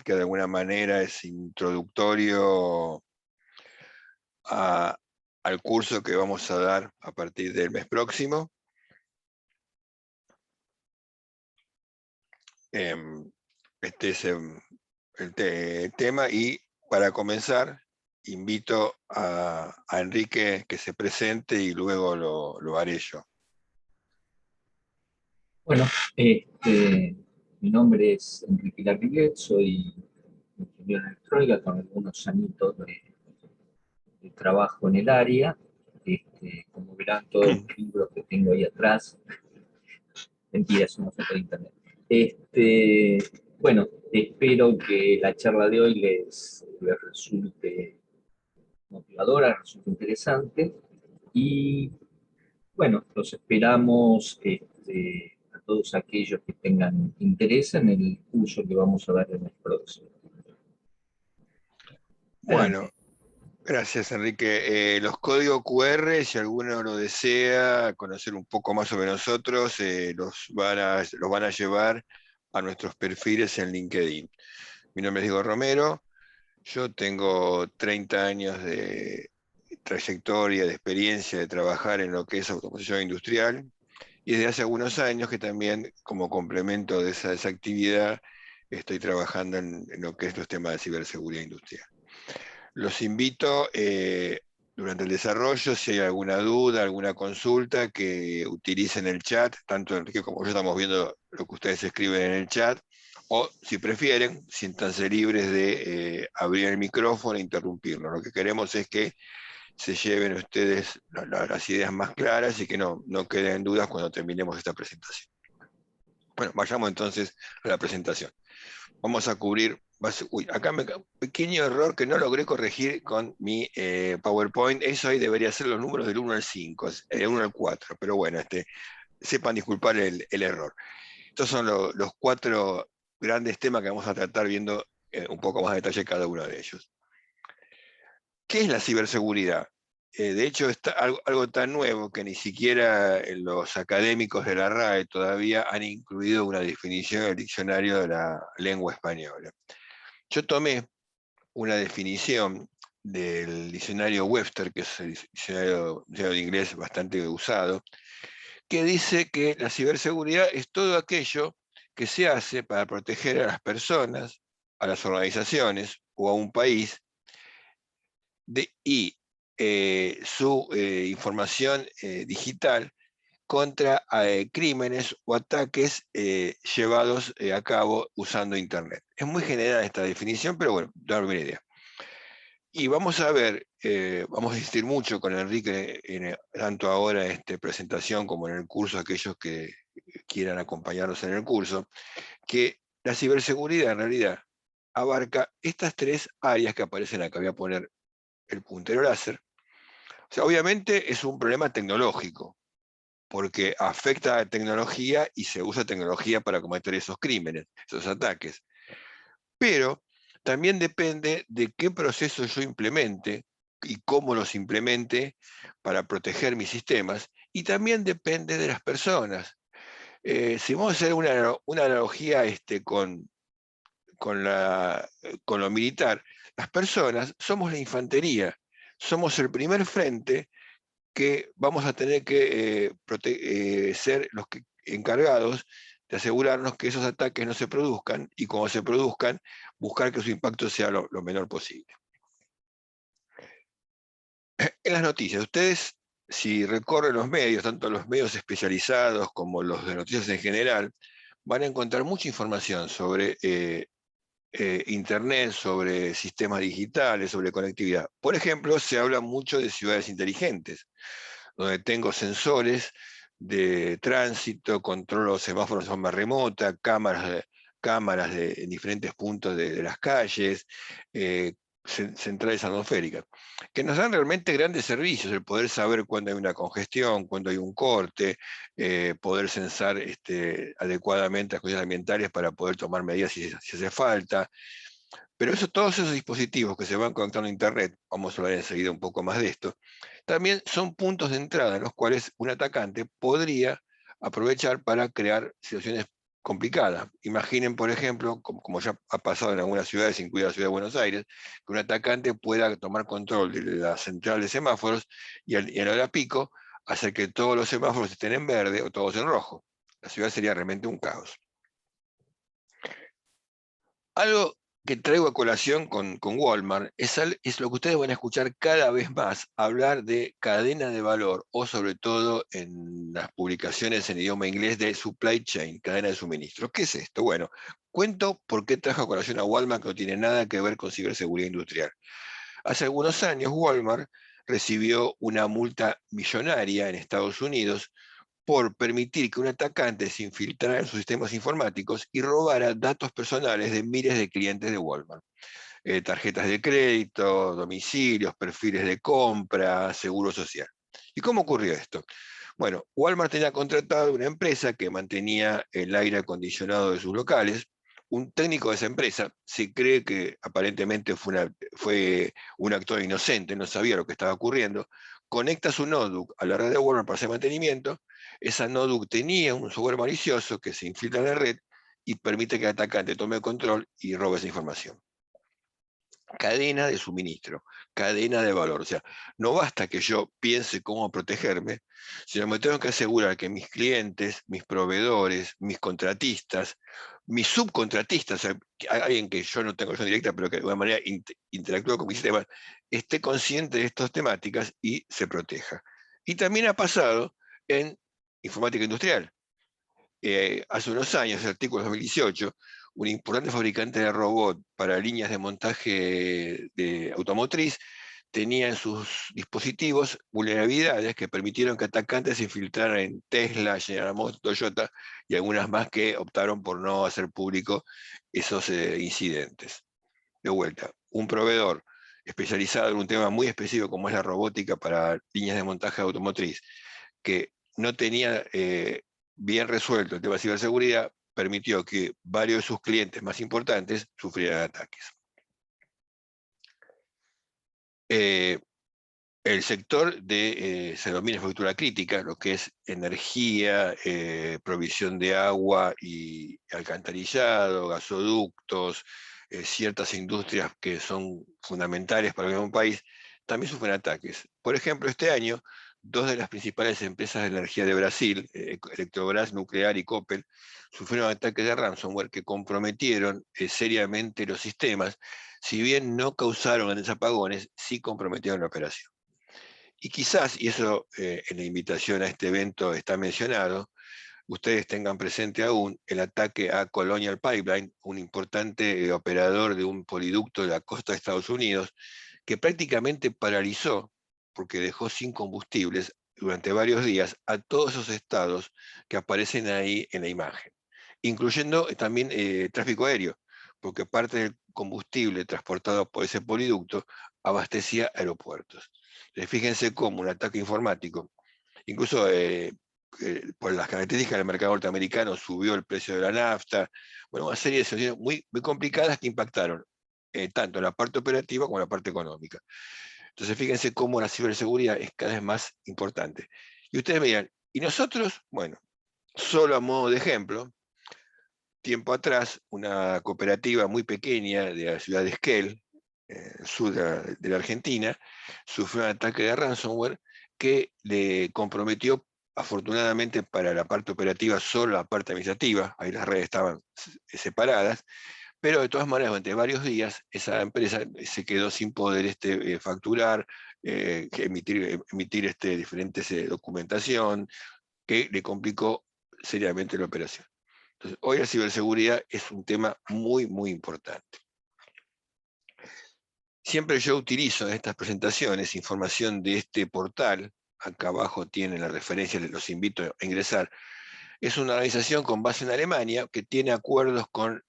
que de alguna manera es introductorio al curso que vamos a dar a partir del mes próximo. Este es el tema, y para comenzar invito a Enrique que se presente y luego lo haré yo. Bueno, mi nombre es Enrique Larriguet, soy ingeniero en electrónica con algunos añitos de trabajo en el área. Como verán, todos los libros que tengo ahí atrás, mentira, es una foto de internet. Bueno, espero que la charla de hoy les resulte motivadora, resulte interesante. Y bueno, los esperamos a todos aquellos que tengan interés en el curso que vamos a dar el mes próximo. Bueno, Adelante. gracias Enrique. Los códigos QR, si alguno lo desea conocer un poco más sobre nosotros, los van a llevar a nuestros perfiles en LinkedIn. Mi nombre es Diego Romero, yo tengo 30 años de trayectoria, de experiencia de trabajar en lo que es automoción industrial, y desde hace algunos años que también, como complemento de esa actividad, estoy trabajando en lo que es los temas de ciberseguridad industrial. Los invito durante el desarrollo, si hay alguna duda, alguna consulta, que utilicen el chat, tanto Enrique como yo estamos viendo lo que ustedes escriben en el chat, o si prefieren, siéntanse libres de abrir el micrófono e interrumpirlo. Lo que queremos es que se lleven ustedes las ideas más claras y que no queden dudas cuando terminemos esta presentación. Bueno, vayamos entonces a la presentación. Vamos a cubrir, uy, acá un pequeño error que no logré corregir con mi PowerPoint. Eso ahí debería ser los números del 1 al 5, del 1 al 4, pero bueno, sepan disculpar el error. Estos son los 4 grandes temas que vamos a tratar viendo un poco más de detalle cada uno de ellos. ¿Qué es la ciberseguridad? De hecho, está algo tan nuevo que ni siquiera los académicos de la RAE todavía han incluido una definición en el diccionario de la lengua española. Yo tomé una definición del diccionario Webster, que es el diccionario de inglés bastante usado, que dice que la ciberseguridad es todo aquello que se hace para proteger a las personas, a las organizaciones o a un país y su información digital contra crímenes o ataques llevados a cabo usando Internet. Es muy general esta definición, pero bueno, darme una idea. Y vamos a ver, vamos a insistir mucho con Enrique, tanto ahora en esta presentación como en el curso, aquellos que quieran acompañarnos en el curso, que la ciberseguridad en realidad abarca estas 3 áreas que aparecen acá. Voy a poner el puntero láser. O sea, obviamente es un problema tecnológico, porque afecta a la tecnología y se usa tecnología para cometer esos crímenes, esos ataques. Pero también depende de qué proceso yo implemente y cómo los implemente para proteger mis sistemas, y también depende de las personas. Si vamos a hacer una analogía con lo militar, las personas somos la infantería, somos el primer frente que vamos a tener que ser los encargados de asegurarnos que esos ataques no se produzcan, y cuando se produzcan, buscar que su impacto sea lo menor posible. En las noticias, ustedes, si recorren los medios, tanto los medios especializados como los de noticias en general, van a encontrar mucha información sobre Internet, sobre sistemas digitales, sobre conectividad. Por ejemplo, se habla mucho de ciudades inteligentes, donde tengo sensores de tránsito, controlo semáforos de forma remota, cámaras en diferentes puntos de las calles, centrales atmosféricas, que nos dan realmente grandes servicios, el poder saber cuándo hay una congestión, cuándo hay un corte, poder censar adecuadamente las condiciones ambientales para poder tomar medidas si hace falta. Pero todos esos dispositivos que se van conectando a Internet, vamos a hablar enseguida un poco más de esto, también son puntos de entrada en los cuales un atacante podría aprovechar para crear situaciones complicada. Imaginen, por ejemplo, como ya ha pasado en algunas ciudades, incluida la ciudad de Buenos Aires, que un atacante pueda tomar control de la central de semáforos y a la hora pico hacer que todos los semáforos estén en verde o todos en rojo. La ciudad sería realmente un caos. Algo que traigo a colación con Walmart es lo que ustedes van a escuchar cada vez más, hablar de cadena de valor, o sobre todo en las publicaciones en idioma inglés de supply chain, cadena de suministro. ¿Qué es esto? Bueno, cuento por qué trajo a colación a Walmart, que no tiene nada que ver con ciberseguridad industrial. Hace algunos años Walmart recibió una multa millonaria en Estados Unidos por permitir que un atacante se infiltrara en sus sistemas informáticos y robara datos personales de miles de clientes de Walmart. Tarjetas de crédito, domicilios, perfiles de compra, seguro social. ¿Y cómo ocurrió esto? Bueno, Walmart tenía contratado una empresa que mantenía el aire acondicionado de sus locales. Un técnico de esa empresa se cree que aparentemente fue un actor inocente, no sabía lo que estaba ocurriendo, conecta su notebook a la red de Walmart para hacer mantenimiento. Esa notebook tenía un software malicioso que se infiltra en la red y permite que el atacante tome control y robe esa información. Cadena de suministro, cadena de valor. O sea, no basta que yo piense cómo protegerme, sino me tengo que asegurar que mis clientes, mis proveedores, mis contratistas, mis subcontratistas, o sea, alguien que yo no tengo relación directa, pero que de alguna manera interactúa con mi sistema, esté consciente de estas temáticas y se proteja. Y también ha pasado en informática industrial. Hace unos años, el artículo 2018, un importante fabricante de robot para líneas de montaje de automotriz tenía en sus dispositivos vulnerabilidades que permitieron que atacantes se infiltraran en Tesla, General Motors, Toyota y algunas más que optaron por no hacer público esos incidentes. De vuelta, un proveedor especializado en un tema muy específico como es la robótica para líneas de montaje automotriz, que no tenía bien resuelto el tema de ciberseguridad, permitió que varios de sus clientes más importantes sufrieran ataques. El sector se denomina infraestructura crítica, lo que es energía, provisión de agua y alcantarillado, gasoductos, ciertas industrias que son fundamentales para un país, también sufren ataques. Por ejemplo, este año, dos de las principales empresas de energía de Brasil, Electrobras Nuclear y Coppel, sufrieron ataques de ransomware que comprometieron seriamente los sistemas. Si bien no causaron grandes apagones, sí comprometieron la operación. Y quizás, y eso en la invitación a este evento está mencionado, ustedes tengan presente aún el ataque a Colonial Pipeline, un importante operador de un poliducto de la costa de Estados Unidos, que prácticamente paralizó, porque dejó sin combustibles durante varios días a todos esos estados que aparecen ahí en la imagen, incluyendo también tráfico aéreo, porque parte del combustible transportado por ese poliducto abastecía aeropuertos. Fíjense cómo un ataque informático, incluso por las características del mercado norteamericano, subió el precio de la nafta, bueno, una serie de situaciones muy, muy complicadas que impactaron tanto la parte operativa como la parte económica. Entonces, fíjense cómo la ciberseguridad es cada vez más importante. Y ustedes me dirán, ¿y nosotros? Bueno, solo a modo de ejemplo, tiempo atrás, una cooperativa muy pequeña de la ciudad de Esquel, sur de la Argentina, sufrió un ataque de ransomware que le comprometió, afortunadamente para la parte operativa, solo la parte administrativa, ahí las redes estaban separadas, pero de todas maneras, durante varios días, esa empresa se quedó sin poder facturar, emitir diferentes documentación, que le complicó seriamente la operación. Entonces, hoy la ciberseguridad es un tema muy, muy importante. Siempre yo utilizo en estas presentaciones información de este portal, acá abajo tienen la referencia, los invito a ingresar. Es una organización con base en Alemania que tiene acuerdos con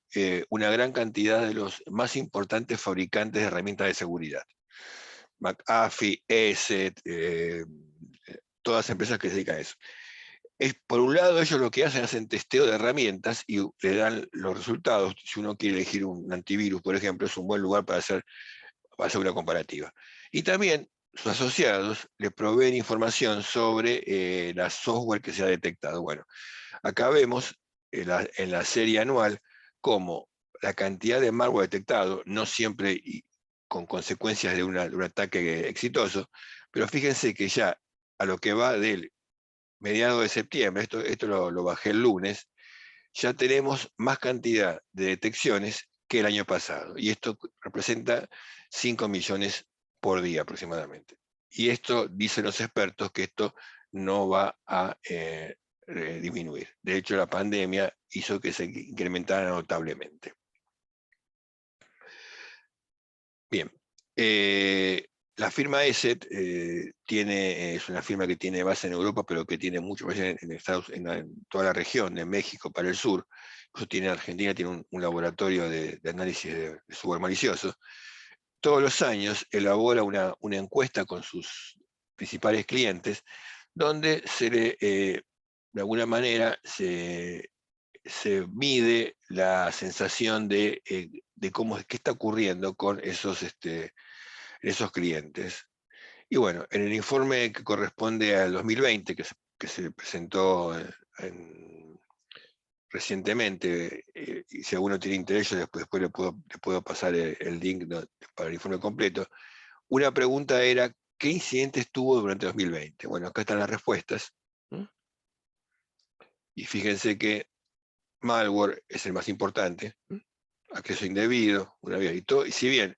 una gran cantidad de los más importantes fabricantes de herramientas de seguridad. McAfee, ESET, todas las empresas que se dedican a eso. Por un lado, ellos lo que hacen testeo de herramientas y le dan los resultados. Si uno quiere elegir un antivirus, por ejemplo, es un buen lugar para hacer una comparativa. Y también sus asociados le proveen información sobre la software que se ha detectado. Bueno, acá vemos en la serie anual cómo la cantidad de malware detectado, no siempre con consecuencias de un ataque exitoso, pero fíjense que ya a lo que va del mediado de septiembre, esto lo bajé el lunes, ya tenemos más cantidad de detecciones que el año pasado, y esto representa 5 millones por día aproximadamente. Y esto, dicen los expertos, que esto no va a disminuir. De hecho, la pandemia hizo que se incrementara notablemente. Bien. La firma ESET es una firma que tiene base en Europa, pero que tiene mucho base en toda la región, de México para el sur. Eso tiene Argentina, tiene un laboratorio de análisis de software malicioso. Todos los años elabora una encuesta con sus principales clientes, donde de alguna manera se mide la sensación de qué está ocurriendo con esos clientes. Y bueno, en el informe que corresponde al 2020, que se presentó recientemente, y si alguno tiene interés, yo después le puedo pasar el link para el informe completo, una pregunta era: ¿qué incidentes tuvo durante 2020? Bueno, acá están las respuestas. Y fíjense que malware es el más importante, acceso indebido, y si bien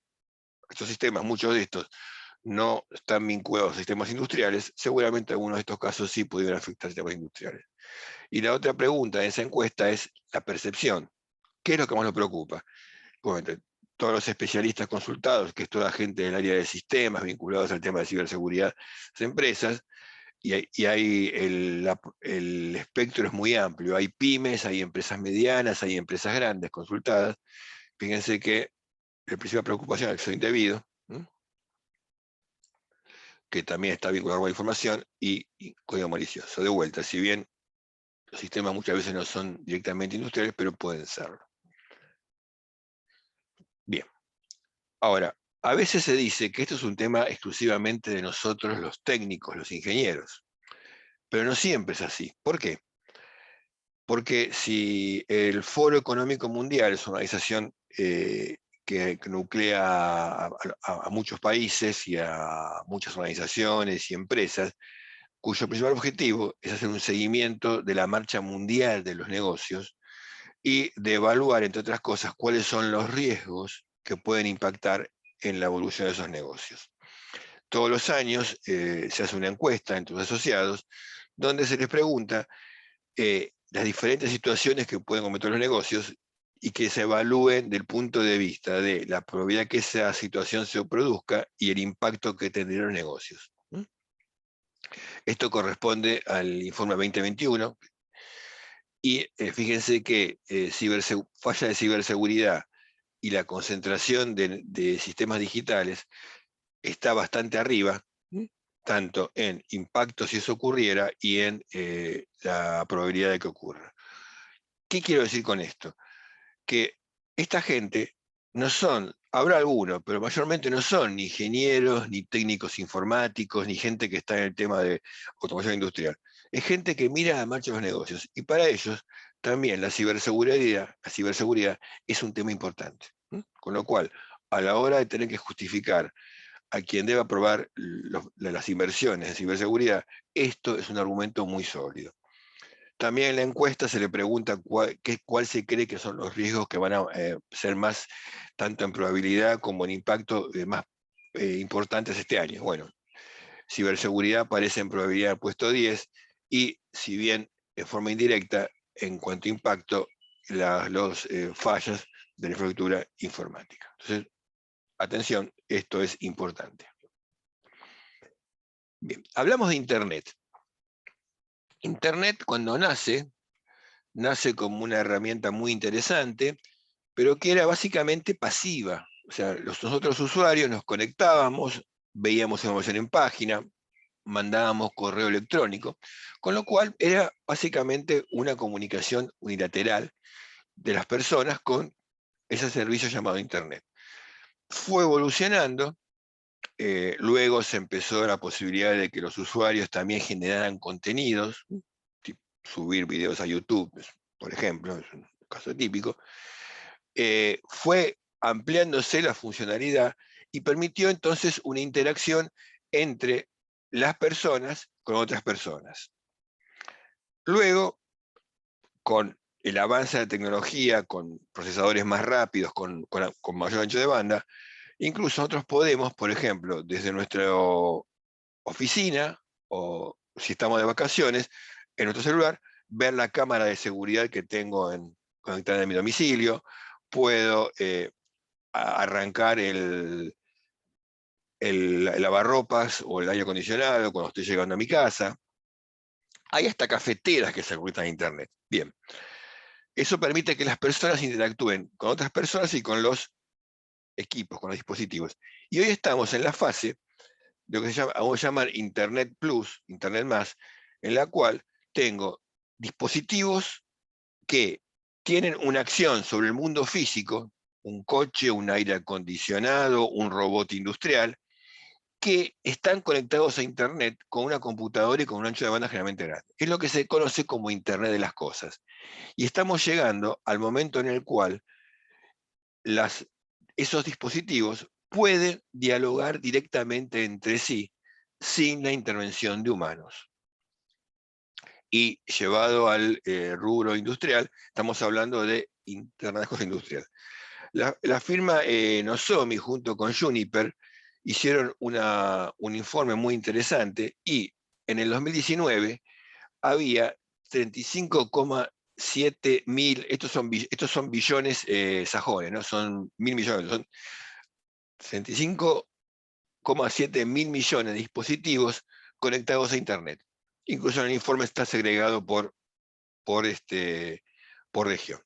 estos sistemas, muchos de estos, no están vinculados a sistemas industriales, seguramente algunos de estos casos sí pudieran afectar sistemas industriales. Y la otra pregunta de esa encuesta es la percepción. ¿Qué es lo que más nos preocupa? Bueno, todos los especialistas consultados, que es toda gente del área de sistemas vinculados al tema de ciberseguridad, las empresas, y hay el espectro es muy amplio. Hay pymes, hay empresas medianas, hay empresas grandes consultadas. Fíjense que la principal preocupación es el acceso indebido, que también está vinculado a la información, y código malicioso. De vuelta, si bien los sistemas muchas veces no son directamente industriales, pero pueden serlo. Bien. Ahora, a veces se dice que esto es un tema exclusivamente de nosotros los técnicos, los ingenieros, pero no siempre es así. ¿Por qué? Porque si el Foro Económico Mundial es una organización que nuclea a muchos países y a muchas organizaciones y empresas, cuyo principal objetivo es hacer un seguimiento de la marcha mundial de los negocios y de evaluar, entre otras cosas, cuáles son los riesgos que pueden impactar en la evolución de esos negocios. Todos los años se hace una encuesta entre los asociados donde se les pregunta las diferentes situaciones que pueden cometer los negocios y que se evalúen del punto de vista de la probabilidad que esa situación se produzca y el impacto que tendrían los negocios. Esto corresponde al informe 2021, y fíjense que falla de ciberseguridad y la concentración de sistemas digitales está bastante arriba, tanto en impacto si eso ocurriera y en la probabilidad de que ocurra. ¿Qué quiero decir con esto? Que esta gente no son, habrá algunos, pero mayormente no son ni ingenieros, ni técnicos informáticos, ni gente que está en el tema de automación industrial. Es gente que mira la marcha de los negocios, y para ellos también la ciberseguridad es un tema importante. Con lo cual, a la hora de tener que justificar a quien debe aprobar las inversiones en ciberseguridad, esto es un argumento muy sólido. También en la encuesta se le pregunta cuál se cree que son los riesgos que van a ser más, tanto en probabilidad como en impacto, más importantes este año. Bueno, ciberseguridad aparece en probabilidad puesto 10, y si bien en forma indirecta, en cuanto a impacto, los fallas de la infraestructura informática. Entonces, atención, esto es importante. Bien, hablamos de Internet. Internet, cuando nace como una herramienta muy interesante, pero que era básicamente pasiva. O sea, nosotros usuarios nos conectábamos, veíamos información en página, mandábamos correo electrónico, con lo cual era básicamente una comunicación unilateral de las personas con ese servicio llamado Internet. Fue evolucionando. Luego se empezó la posibilidad de que los usuarios también generaran contenidos, subir videos a YouTube, por ejemplo, es un caso típico, fue ampliándose la funcionalidad y permitió entonces una interacción entre las personas con otras personas. Luego, con el avance de la tecnología, con procesadores más rápidos, con mayor ancho de banda, incluso nosotros podemos, por ejemplo, desde nuestra oficina, o si estamos de vacaciones, en nuestro celular, ver la cámara de seguridad que tengo conectada en mi domicilio, puedo arrancar el lavarropas o el aire acondicionado cuando estoy llegando a mi casa. Hay hasta cafeteras que se conectan a Internet. Bien, eso permite que las personas interactúen con otras personas y con los equipos, con los dispositivos. Y hoy estamos en la fase de lo que se llaman Internet Plus, Internet más, en la cual tengo dispositivos que tienen una acción sobre el mundo físico, un coche, un aire acondicionado, un robot industrial, que están conectados a Internet con una computadora y con un ancho de banda generalmente grande. Es lo que se conoce como Internet de las cosas. Y estamos llegando al momento en el cual esos dispositivos pueden dialogar directamente entre sí sin la intervención de humanos. Y llevado al rubro industrial, estamos hablando de Internet de las cosas industrial. La firma Nozomi junto con Juniper hicieron un informe muy interesante y en el 2019 había 35,7 mil, estos son billones sajones, ¿no? Son 1.000 millones, son 35,7 mil millones de dispositivos conectados a Internet. Incluso en el informe está segregado por región.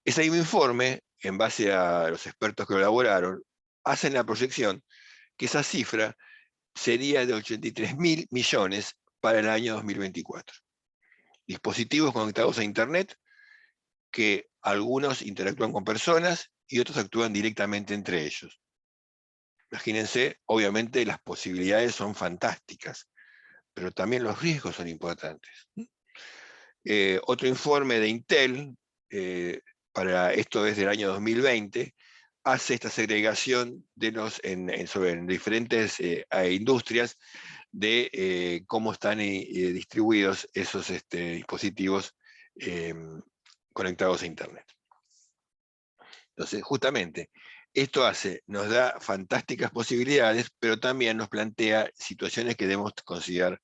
Ese mismo informe, en base a los expertos que lo elaboraron, hacen la proyección que esa cifra sería de 83 mil millones para el año 2024. Dispositivos conectados a Internet que algunos interactúan con personas y otros actúan directamente entre ellos. Imagínense, obviamente las posibilidades son fantásticas, pero también los riesgos son importantes. Otro informe de Intel, para esto desde el año 2020, hace esta segregación en diferentes industrias de cómo están distribuidos esos dispositivos conectados a Internet. Entonces, justamente, esto nos da fantásticas posibilidades, pero también nos plantea situaciones que debemos considerar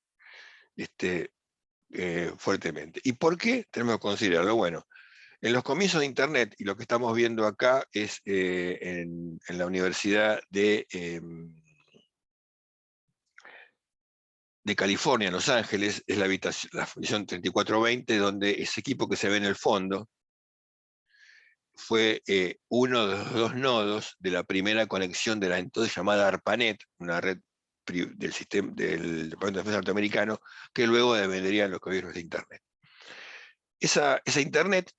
fuertemente. ¿Y por qué tenemos que considerarlo? Bueno, en los comienzos de Internet, y lo que estamos viendo acá es en la Universidad de California, en Los Ángeles, es la función 3420, donde ese equipo que se ve en el fondo fue uno de los dos nodos de la primera conexión de la entonces llamada ARPANET, una red del Departamento de Defensa norteamericano, que luego dependería de los gobiernos de Internet. Esa Internet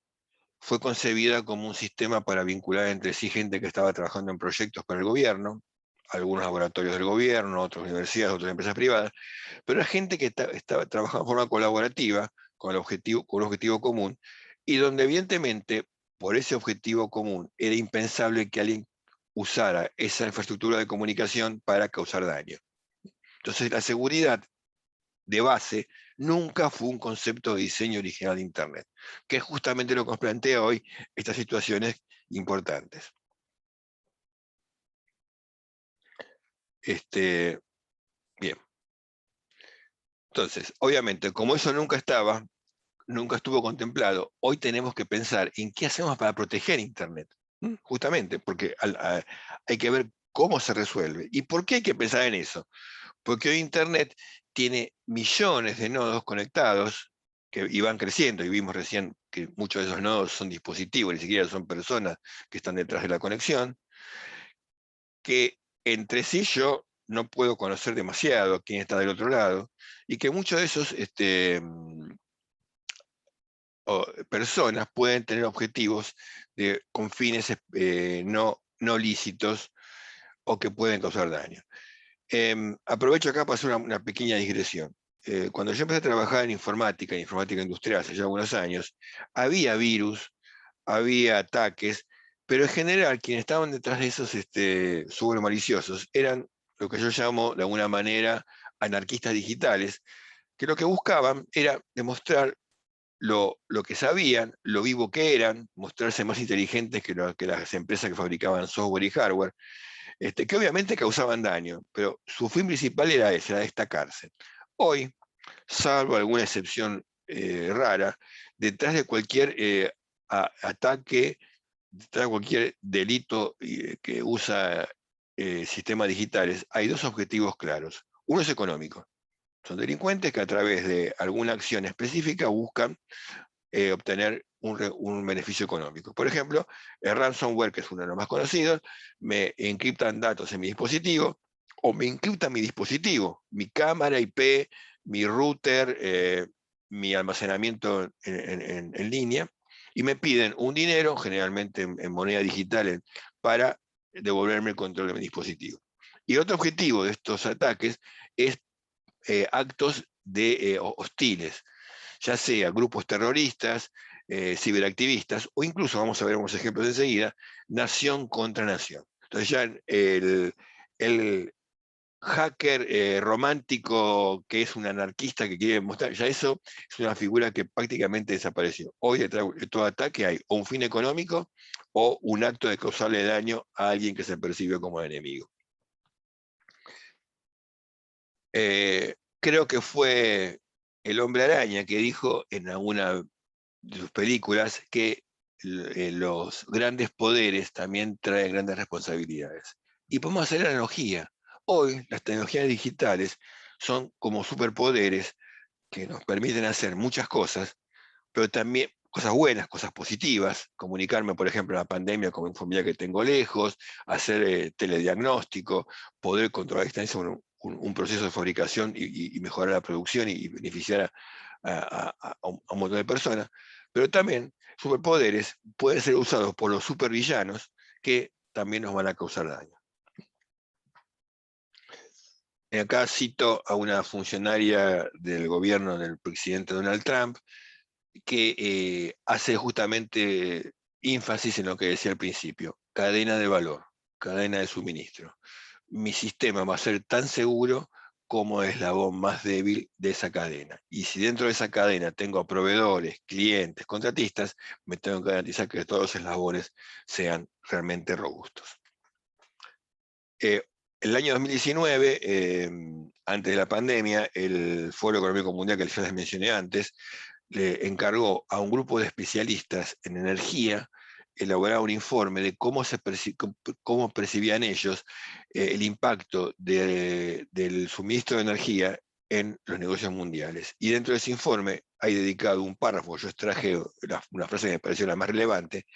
fue concebida como un sistema para vincular entre sí gente que estaba trabajando en proyectos con el gobierno, algunos laboratorios del gobierno, otras universidades, otras empresas privadas, pero era gente que estaba trabajando de forma colaborativa con un objetivo común, y donde evidentemente por ese objetivo común era impensable que alguien usara esa infraestructura de comunicación para causar daño. Entonces la seguridad de base nunca fue un concepto de diseño original de Internet, que es justamente lo que nos plantea hoy estas situaciones importantes. Bien. Entonces, obviamente, como eso nunca estuvo contemplado, hoy tenemos que pensar en qué hacemos para proteger Internet. Justamente, porque hay que ver cómo se resuelve. ¿Y por qué hay que pensar en eso? Porque hoy Internet tiene millones de nodos conectados y van creciendo, y vimos recién que muchos de esos nodos son dispositivos, ni siquiera son personas que están detrás de la conexión, que entre sí yo no puedo conocer demasiado quién está del otro lado, y que muchos de esos personas pueden tener objetivos con fines no lícitos o que pueden causar daño. Aprovecho acá para hacer una pequeña digresión. cuando yo empecé a trabajar en informática industrial hace ya algunos años, había virus, había ataques, pero en general quienes estaban detrás de esos software maliciosos eran lo que yo llamo de alguna manera anarquistas digitales, que lo que buscaban era demostrar lo que sabían, lo vivo que eran, mostrarse más inteligentes que las empresas que fabricaban software y hardware, que obviamente causaban daño, pero su fin principal era ese, era destacarse. Hoy, salvo alguna excepción rara, detrás de cualquier ataque, detrás de cualquier delito que usa sistemas digitales, hay dos objetivos claros. Uno es económico. Son delincuentes que a través de alguna acción específica buscan obtener un beneficio económico. Por ejemplo, el ransomware, que es uno de los más conocidos, me encriptan datos en mi dispositivo, o me encriptan mi dispositivo, mi cámara IP, mi router, mi almacenamiento en línea, y me piden un dinero, generalmente en moneda digital, para devolverme el control de mi dispositivo. Y otro objetivo de estos ataques es actos hostiles, ya sea grupos terroristas, ciberactivistas, o incluso, vamos a ver unos ejemplos enseguida, nación contra nación. Entonces ya el hacker romántico que es un anarquista que quiere mostrar, ya eso es una figura que prácticamente desapareció. Hoy detrás de todo ataque hay o un fin económico o un acto de causarle daño a alguien que se percibe como enemigo. Creo que fue el Hombre Araña que dijo en alguna de sus películas que los grandes poderes también traen grandes responsabilidades. Y podemos hacer la analogía. Hoy las tecnologías digitales son como superpoderes que nos permiten hacer muchas cosas, pero también cosas buenas, cosas positivas, comunicarme, por ejemplo, en la pandemia con mi familia que tengo lejos, hacer telediagnóstico, poder controlar a distancia un proceso de fabricación y mejorar la producción y beneficiar a un montón de personas, pero también superpoderes pueden ser usados por los supervillanos que también nos van a causar daño. Acá cito a una funcionaria del gobierno del presidente Donald Trump que hace justamente énfasis en lo que decía al principio, cadena de valor, cadena de suministro. Mi sistema va a ser tan seguro como el eslabón más débil de esa cadena. Y si dentro de esa cadena tengo a proveedores, clientes, contratistas, me tengo que garantizar que todos los eslabones sean realmente robustos. El año 2019, antes de la pandemia, el Foro Económico Mundial que ya les mencioné antes, le encargó a un grupo de especialistas en energía elaborar un informe de cómo percibían ellos el impacto del suministro de energía en los negocios mundiales. Y dentro de ese informe hay dedicado un párrafo, yo extraje una frase que me pareció la más relevante,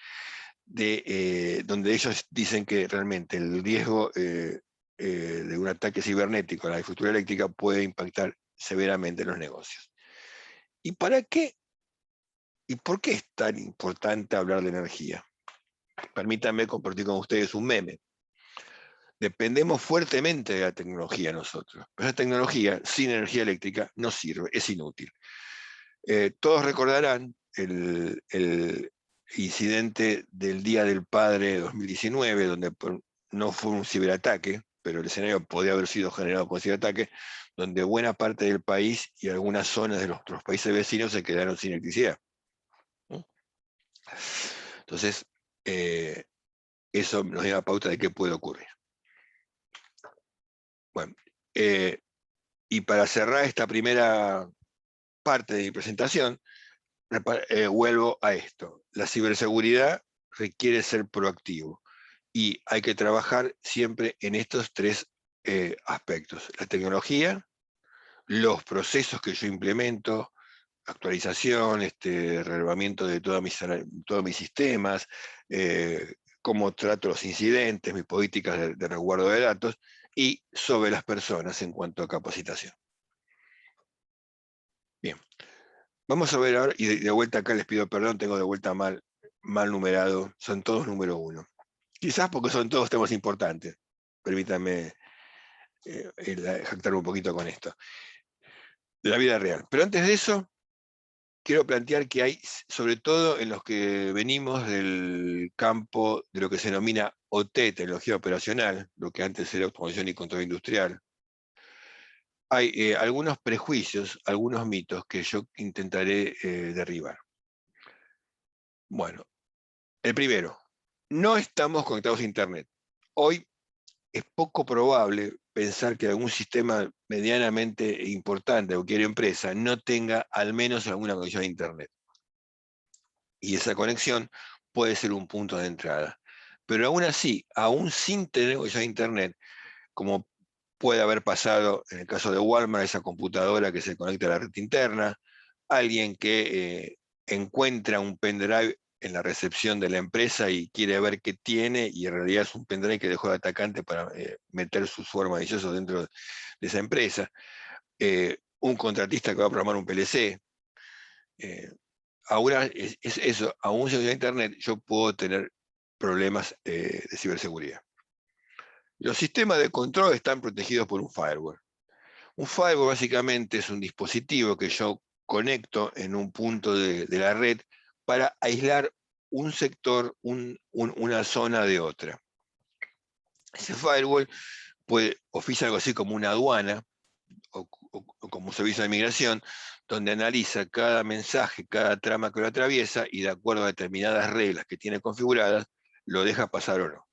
donde ellos dicen que realmente el riesgo de un ataque cibernético a la infraestructura eléctrica puede impactar severamente en los negocios. ¿Y para qué? ¿Y por qué es tan importante hablar de energía? Permítanme compartir con ustedes un meme. Dependemos fuertemente de la tecnología nosotros, pero esa tecnología sin energía eléctrica no sirve, es inútil. Todos recordarán el incidente del Día del Padre de 2019, donde no fue un ciberataque, pero el escenario podía haber sido generado por un ciberataque, donde buena parte del país y algunas zonas de nuestros países vecinos se quedaron sin electricidad. Entonces, eso nos da pauta de qué puede ocurrir. Bueno, y para cerrar esta primera parte de mi presentación, vuelvo a esto. La ciberseguridad requiere ser proactivo y hay que trabajar siempre en estos tres aspectos. La tecnología, los procesos que yo implemento, actualización, relevamiento de todos mis sistemas, cómo trato los incidentes, mis políticas de resguardo de datos, y sobre las personas en cuanto a capacitación. Bien, vamos a ver ahora, y de vuelta acá les pido perdón, tengo de vuelta mal numerado, son todos número 1. Quizás porque son todos temas importantes, permítanme jactar un poquito con esto. de la vida real. Pero antes de eso, quiero plantear que hay, sobre todo en los que venimos del campo de lo que se denomina OT, tecnología operacional, lo que antes era automatización y control industrial, hay algunos prejuicios, algunos mitos que yo intentaré derribar. Bueno, el primero, no estamos conectados a Internet. Hoy es poco probable pensar que algún sistema medianamente importante o cualquier empresa no tenga al menos alguna conexión a Internet. Y esa conexión puede ser un punto de entrada. Pero aún así, aún sin tener conexión a Internet, como puede haber pasado en el caso de Walmart, esa computadora que se conecta a la red interna, alguien que encuentra un pendrive en la recepción de la empresa y quiere ver qué tiene, y en realidad es un pendrive que dejó el atacante para meter sus formas maliciosas dentro de esa empresa, un contratista que va a programar un PLC. Ahora es eso, aún sin Internet, yo puedo tener problemas de ciberseguridad. Los sistemas de control están protegidos por un firewall. Un firewall básicamente es un dispositivo que yo conecto en un punto de la red para aislar un sector, una zona de otra. Ese firewall oficia algo así como una aduana o como un servicio de migración, donde analiza cada mensaje, cada trama que lo atraviesa y de acuerdo a determinadas reglas que tiene configuradas, lo deja pasar o no.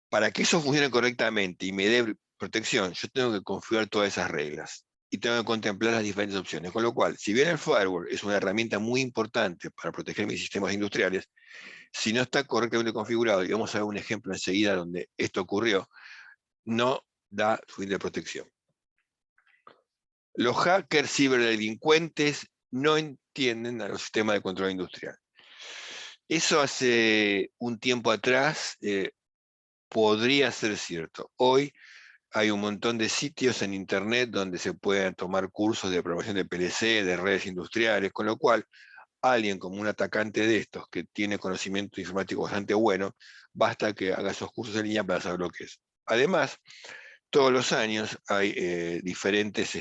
Para que eso funcione correctamente y me dé protección, yo tengo que configurar todas esas reglas y tengo que contemplar las diferentes opciones. Con lo cual, si bien el firewall es una herramienta muy importante para proteger mis sistemas industriales, si no está correctamente configurado, y vamos a ver un ejemplo enseguida donde esto ocurrió, no da suficiente protección. Los hackers ciberdelincuentes no entienden a los sistemas de control industrial. Eso hace un tiempo atrás podría ser cierto. Hoy hay un montón de sitios en Internet donde se pueden tomar cursos de programación de PLC, de redes industriales, con lo cual alguien como un atacante de estos que tiene conocimiento informático bastante bueno, basta que haga esos cursos en línea para saber lo que es. Además, todos los años hay diferentes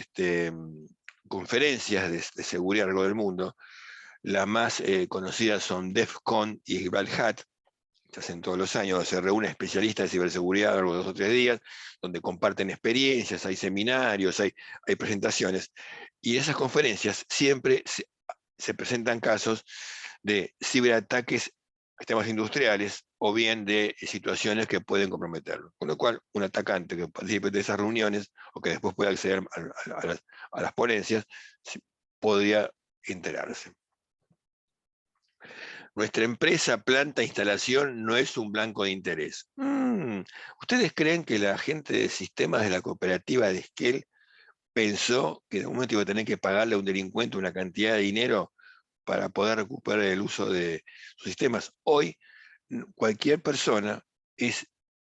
conferencias de seguridad a lo largo del mundo. Las más conocidas son DEF CON y Red Hat, se hacen todos los años, se reúnen especialistas de ciberseguridad a lo largo de 2 o 3 días, donde comparten experiencias, hay seminarios, hay presentaciones, y en esas conferencias siempre se presentan casos de ciberataques a sistemas industriales o bien de situaciones que pueden comprometerlo. Con lo cual, un atacante que participe de esas reuniones o que después pueda acceder a las ponencias, podría enterarse. Nuestra empresa, planta, instalación no es un blanco de interés. ¿Ustedes creen que la gente de sistemas de la cooperativa de Esquel pensó que en algún momento iba a tener que pagarle a un delincuente una cantidad de dinero para poder recuperar el uso de sus sistemas? Hoy, cualquier persona es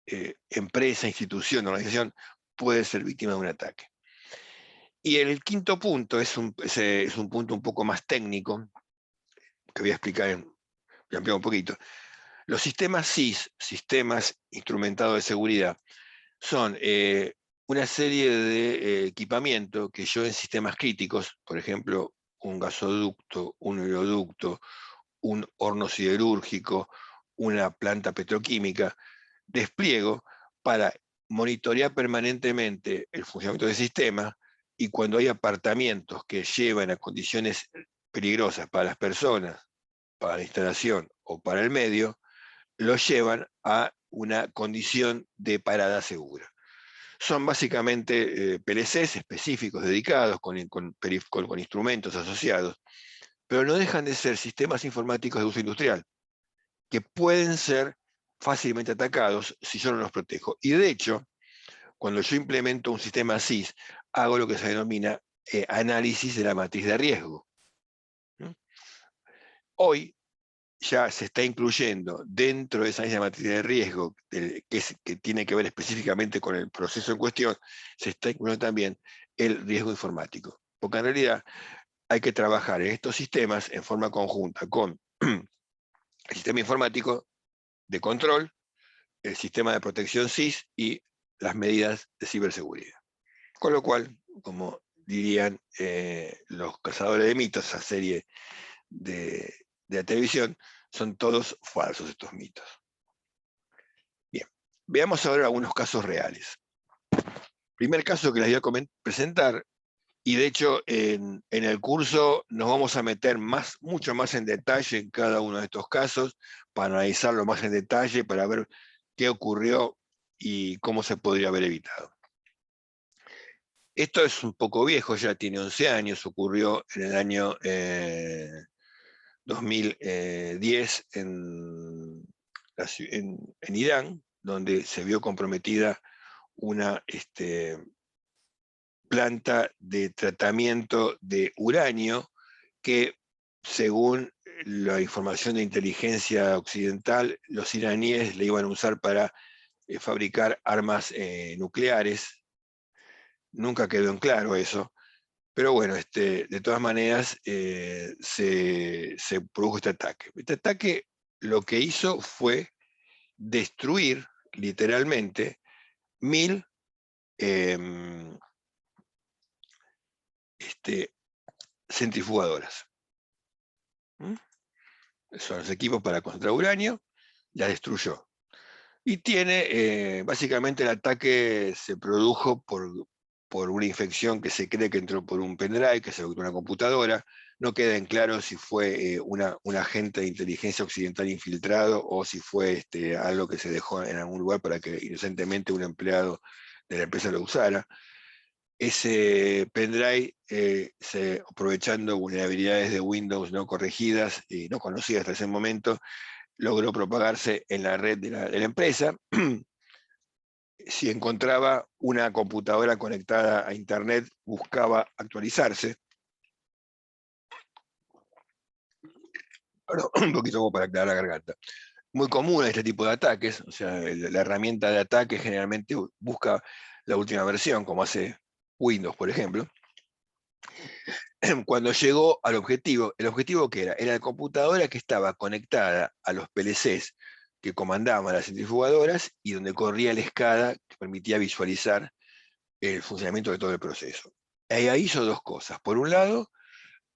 empresa, institución, organización, puede ser víctima de un ataque. Y el quinto punto es un punto un poco más técnico, que voy a explicar, voy a ampliar un poquito. Los sistemas SIS, sistemas instrumentados de seguridad, son una serie de equipamiento que yo en sistemas críticos, por ejemplo, un gasoducto, un oleoducto, un horno siderúrgico, una planta petroquímica, despliego para monitorear permanentemente el funcionamiento del sistema, y cuando hay apartamentos que llevan a condiciones peligrosas para las personas, para la instalación o para el medio, lo llevan a una condición de parada segura. Son básicamente PLCs específicos, dedicados, con instrumentos asociados, pero no dejan de ser sistemas informáticos de uso industrial, que pueden ser fácilmente atacados si yo no los protejo. Y de hecho, cuando yo implemento un sistema SIS, hago lo que se denomina análisis de la matriz de riesgo. Hoy ya se está incluyendo dentro de esa misma materia de riesgo, que tiene que ver específicamente con el proceso en cuestión, se está incluyendo también el riesgo informático. Porque en realidad hay que trabajar en estos sistemas en forma conjunta con el sistema informático de control, el sistema de protección SIS y las medidas de ciberseguridad. Con lo cual, como dirían los cazadores de mitos, esa serie de la televisión, son todos falsos estos mitos. Bien, veamos ahora algunos casos reales. Primer caso que les voy a presentar, y de hecho en el curso nos vamos a meter mucho más en detalle en cada uno de estos casos, para analizarlo más en detalle, para ver qué ocurrió y cómo se podría haber evitado. Esto es un poco viejo, ya tiene 11 años, ocurrió en el año 2010 en Irán, donde se vio comprometida una planta de tratamiento de uranio que, según la información de inteligencia occidental, los iraníes le iban a usar para fabricar armas nucleares. Nunca quedó en claro eso, pero bueno, de todas maneras se produjo este ataque. Este ataque lo que hizo fue destruir literalmente 1000 centrifugadoras. ¿Mm? Son los equipos para concentrar uranio, las destruyó. Y tiene, básicamente el ataque se produjo por una infección que se cree que entró por un pendrive, que se conectó a una computadora. No queda en claro si fue un agente de inteligencia occidental infiltrado o si fue algo que se dejó en algún lugar para que inocentemente un empleado de la empresa lo usara. Ese pendrive, aprovechando vulnerabilidades de Windows no corregidas y no conocidas hasta ese momento, logró propagarse en la red de la empresa. Si encontraba una computadora conectada a Internet, buscaba actualizarse. Perdón, un poquito como para aclarar la garganta. Muy común este tipo de ataques, o sea, la herramienta de ataque generalmente busca la última versión, como hace Windows, por ejemplo. Cuando llegó al objetivo, ¿el objetivo qué era? Era la computadora que estaba conectada a los PLCs que comandaban las centrifugadoras y donde corría la SCADA que permitía visualizar el funcionamiento de todo el proceso. Ahí hizo dos cosas. Por un lado,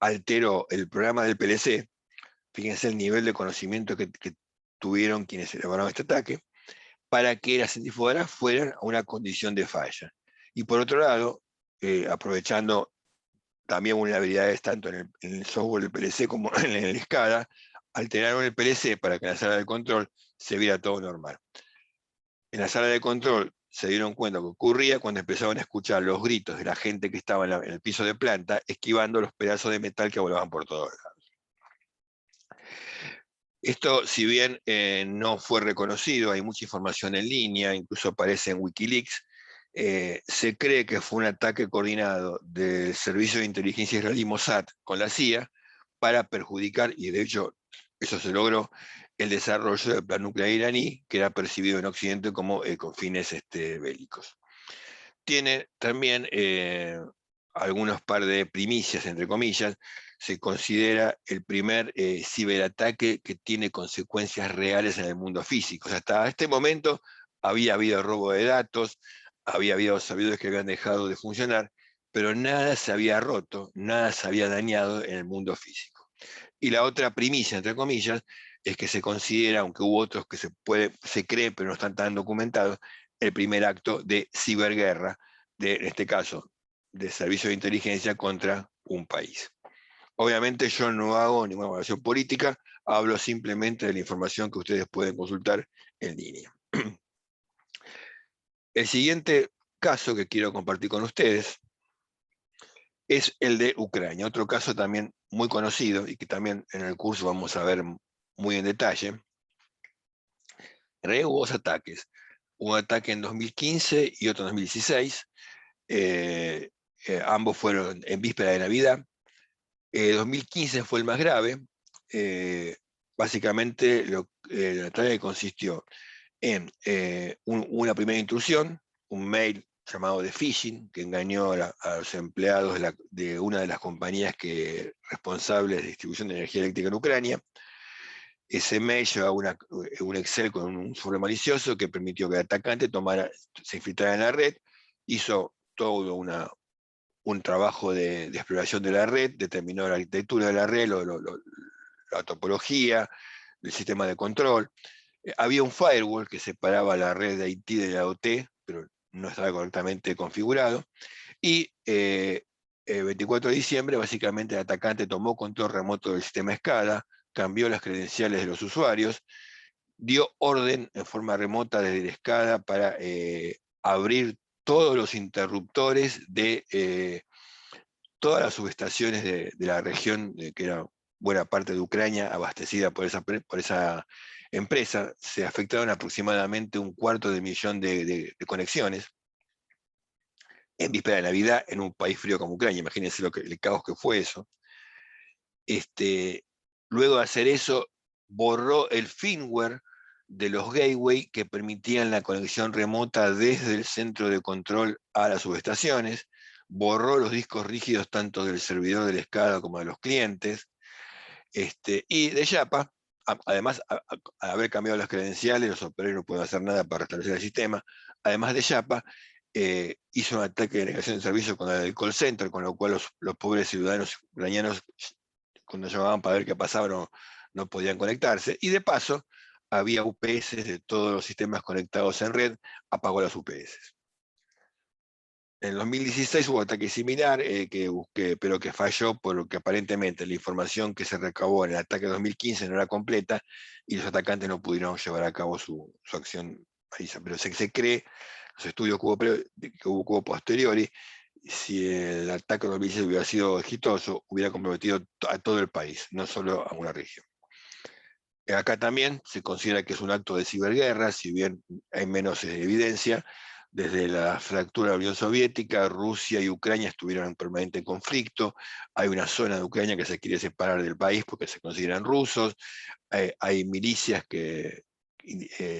alteró el programa del PLC, fíjense el nivel de conocimiento que tuvieron quienes elaboraron este ataque, para que las centrifugadoras fueran a una condición de falla. Y por otro lado, aprovechando también vulnerabilidades tanto en el software del PLC como en el SCADA, alteraron el PLC para que en la sala de control se viera todo normal. En la sala de control se dieron cuenta que ocurría cuando empezaron a escuchar los gritos de la gente que estaba en el piso de planta, esquivando los pedazos de metal que volaban por todos lados. Esto, si bien no fue reconocido, hay mucha información en línea, incluso aparece en Wikileaks, se cree que fue un ataque coordinado del Servicio de Inteligencia Israelí Mossad con la CIA para perjudicar, y de hecho eso se logró, el desarrollo del plan nuclear iraní, que era percibido en Occidente como con fines bélicos. Tiene también algunos par de primicias, entre comillas. Se considera el primer ciberataque que tiene consecuencias reales en el mundo físico. O sea, hasta este momento había habido robo de datos, había habido servidores que habían dejado de funcionar, pero nada se había roto, nada se había dañado en el mundo físico. Y la otra primicia, entre comillas, es que se considera, aunque hubo otros que se creen pero no están tan documentados, el primer acto de ciberguerra, en este caso, de servicio de inteligencia contra un país. Obviamente yo no hago ninguna evaluación política, hablo simplemente de la información que ustedes pueden consultar en línea. El siguiente caso que quiero compartir con ustedes es el de Ucrania, otro caso también muy conocido y que también en el curso vamos a ver muy en detalle. En realidad hubo dos ataques, un ataque en 2015 y otro en 2016, ambos fueron en víspera de Navidad. 2015 fue el más grave. Básicamente el ataque consistió en una primera intrusión, un mail llamado de phishing, que engañó a los empleados de una de las compañías responsables de distribución de energía eléctrica en Ucrania. Ese mail llevaba un Excel con un sobre malicioso que permitió que el atacante se infiltrara en la red, hizo todo un trabajo de exploración de la red, determinó la arquitectura de la red, la topología, el sistema de control. Había un firewall que separaba la red de IT de la OT, pero no estaba correctamente configurado. Y el 24 de diciembre, básicamente, el atacante tomó control remoto del sistema SCADA, cambió las credenciales de los usuarios, dio orden en forma remota desde el SCADA para abrir todos los interruptores de todas las subestaciones de la región, que era buena parte de Ucrania, abastecida por esa empresa. Se afectaron aproximadamente 1/4 de conexiones en víspera de Navidad en un país frío como Ucrania. Imagínense el caos que fue eso. Luego de hacer eso, borró el firmware de los gateway que permitían la conexión remota desde el centro de control a las subestaciones, borró los discos rígidos tanto del servidor del SCADA como de los clientes, y de Yapa, además, al haber cambiado las credenciales, los operarios no pueden hacer nada para restablecer el sistema. Además de Yapa, hizo un ataque de negación de servicio con el call center, con lo cual los pobres ciudadanos ucranianos, cuando llamaban para ver qué pasaba, no podían conectarse. Y de paso, había UPS de todos los sistemas conectados en red, apagó las UPS. En 2016 hubo ataque similar que busqué, pero que falló porque aparentemente la información que se recabó en el ataque de 2015 no era completa y los atacantes no pudieron llevar a cabo su acción. Pero se cree, los estudios que hubo posteriori, si el ataque de 2016 hubiera sido exitoso, hubiera comprometido a todo el país, no solo a una región. Acá también se considera que es un acto de ciberguerra, si bien hay menos evidencia. Desde la fractura de la Unión Soviética, Rusia y Ucrania estuvieron en permanente conflicto. Hay una zona de Ucrania que se quiere separar del país porque se consideran rusos. Hay milicias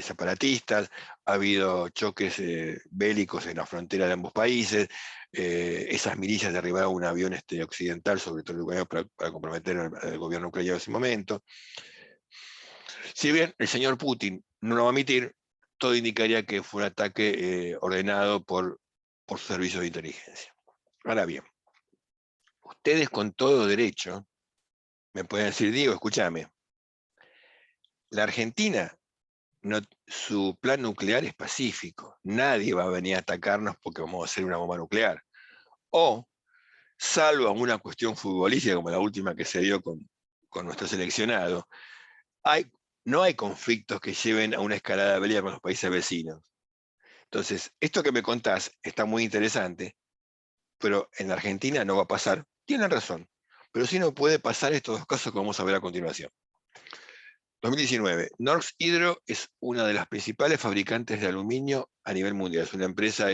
separatistas. Ha habido choques bélicos en la frontera de ambos países. Esas milicias derribaron un avión occidental, sobre todo el ucraniano, para comprometer al gobierno ucraniano en ese momento. Si bien el señor Putin no lo va a admitir, todo indicaría que fue un ataque ordenado por servicios de inteligencia. Ahora bien, ustedes con todo derecho me pueden decir, Diego, escúchame, la Argentina, su plan nuclear es pacífico, nadie va a venir a atacarnos porque vamos a hacer una bomba nuclear. O, salvo una cuestión futbolística como la última que se dio con nuestro seleccionado, no hay conflictos que lleven a una escalada bélica con los países vecinos. Entonces, esto que me contás está muy interesante, pero en la Argentina no va a pasar. Tienen razón, pero sí no puede pasar estos dos casos que vamos a ver a continuación. 2019, Norsk Hydro es una de las principales fabricantes de aluminio a nivel mundial. Es una empresa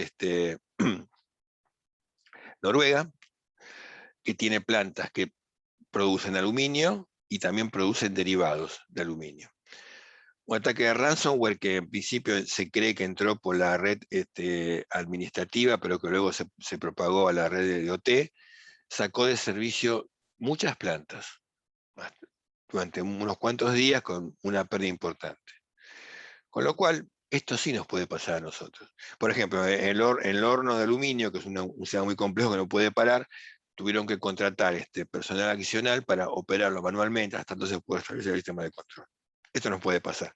noruega que tiene plantas que producen aluminio y también producen derivados de aluminio. Un ataque de ransomware que en principio se cree que entró por la red administrativa, pero que luego se propagó a la red de OT, sacó de servicio muchas plantas durante unos cuantos días con una pérdida importante. Con lo cual, esto sí nos puede pasar a nosotros. Por ejemplo, el horno de aluminio, que es un sistema muy complejo que no puede parar, tuvieron que contratar personal adicional para operarlo manualmente, hasta entonces se puede establecer el sistema de control. Esto nos puede pasar.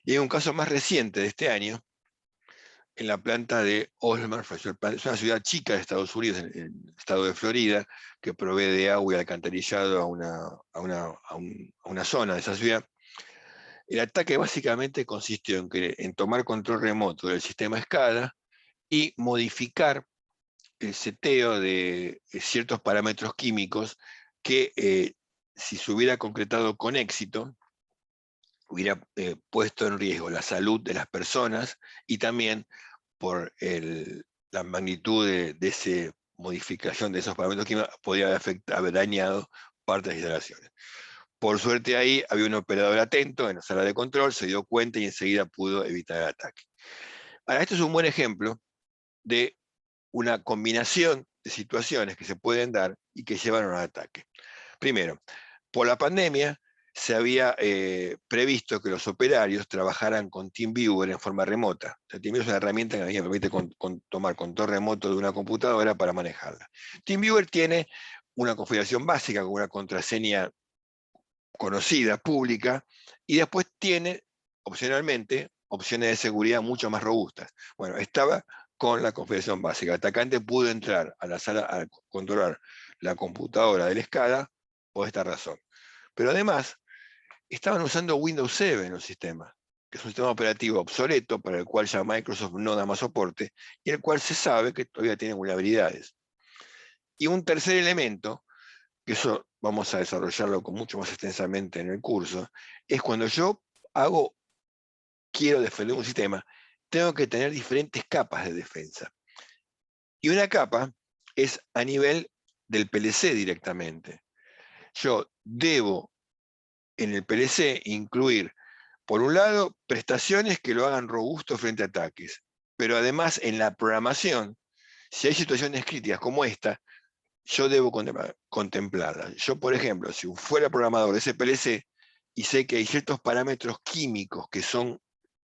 Y hay un caso más reciente de este año, en la planta de Olmar, es una ciudad chica de Estados Unidos, en el estado de Florida, que provee de agua y alcantarillado a una zona de esa ciudad. El ataque básicamente consistió en tomar control remoto del sistema SCADA y modificar el seteo de ciertos parámetros químicos que, si se hubiera concretado con éxito, hubiera puesto en riesgo la salud de las personas y también por la magnitud de esa modificación de esos parámetros químicos podría haber dañado partes de las instalaciones. Por suerte ahí había un operador atento en la sala de control, se dio cuenta y enseguida pudo evitar el ataque. Ahora, esto es un buen ejemplo de una combinación de situaciones que se pueden dar y que llevaron al ataque. Primero, por la pandemia, se había previsto que los operarios trabajaran con TeamViewer en forma remota. O sea, TeamViewer es una herramienta que a mí me permite tomar control remoto de una computadora para manejarla. TeamViewer tiene una configuración básica con una contraseña conocida, pública, y después tiene, opcionalmente, opciones de seguridad mucho más robustas. Bueno, estaba con la configuración básica. El atacante pudo entrar a la sala a controlar la computadora del SCADA por esta razón. Pero además, estaban usando Windows 7 en los sistemas, que es un sistema operativo obsoleto para el cual ya Microsoft no da más soporte, y el cual se sabe que todavía tiene vulnerabilidades. Y un tercer elemento, que eso vamos a desarrollarlo con mucho más extensamente en el curso, es cuando yo quiero defender un sistema, tengo que tener diferentes capas de defensa. Y una capa es a nivel del PLC directamente. Yo debo en el PLC incluir, por un lado, prestaciones que lo hagan robusto frente a ataques, pero además en la programación, si hay situaciones críticas como esta, yo debo contemplarlas. Yo, por ejemplo, si fuera programador de ese PLC y sé que hay ciertos parámetros químicos que son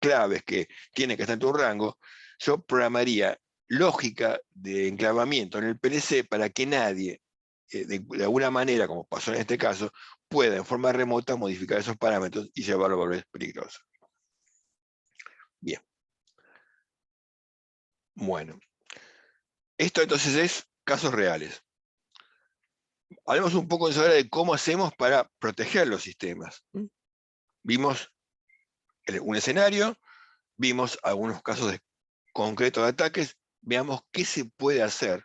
claves que tienen que estar en tu rango, yo programaría lógica de enclavamiento en el PLC para que nadie, de alguna manera, como pasó en este caso, pueda en forma remota modificar esos parámetros y llevarlo a valores peligrosos. Bien. Bueno. Esto entonces es casos reales. Hablemos un poco ahora de cómo hacemos para proteger los sistemas. Vimos un escenario, vimos algunos casos concretos de ataques, veamos qué se puede hacer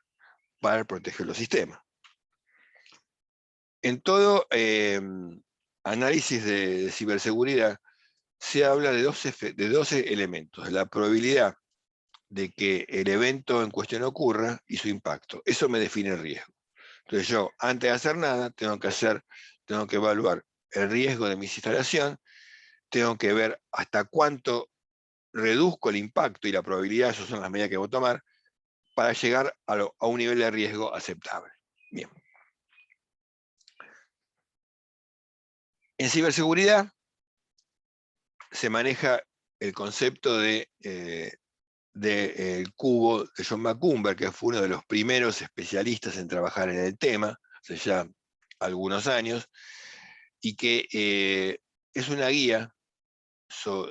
para proteger los sistemas. En todo análisis de ciberseguridad se habla de 12 elementos. La probabilidad de que el evento en cuestión ocurra y su impacto. Eso me define el riesgo. Entonces yo, antes de hacer nada, tengo que evaluar el riesgo de mi instalación, tengo que ver hasta cuánto reduzco el impacto y la probabilidad, esas son las medidas que voy a tomar, para llegar a un nivel de riesgo aceptable. Bien. En ciberseguridad se maneja el concepto del cubo de John McCumber, que fue uno de los primeros especialistas en trabajar en el tema, hace ya algunos años, y que es una guía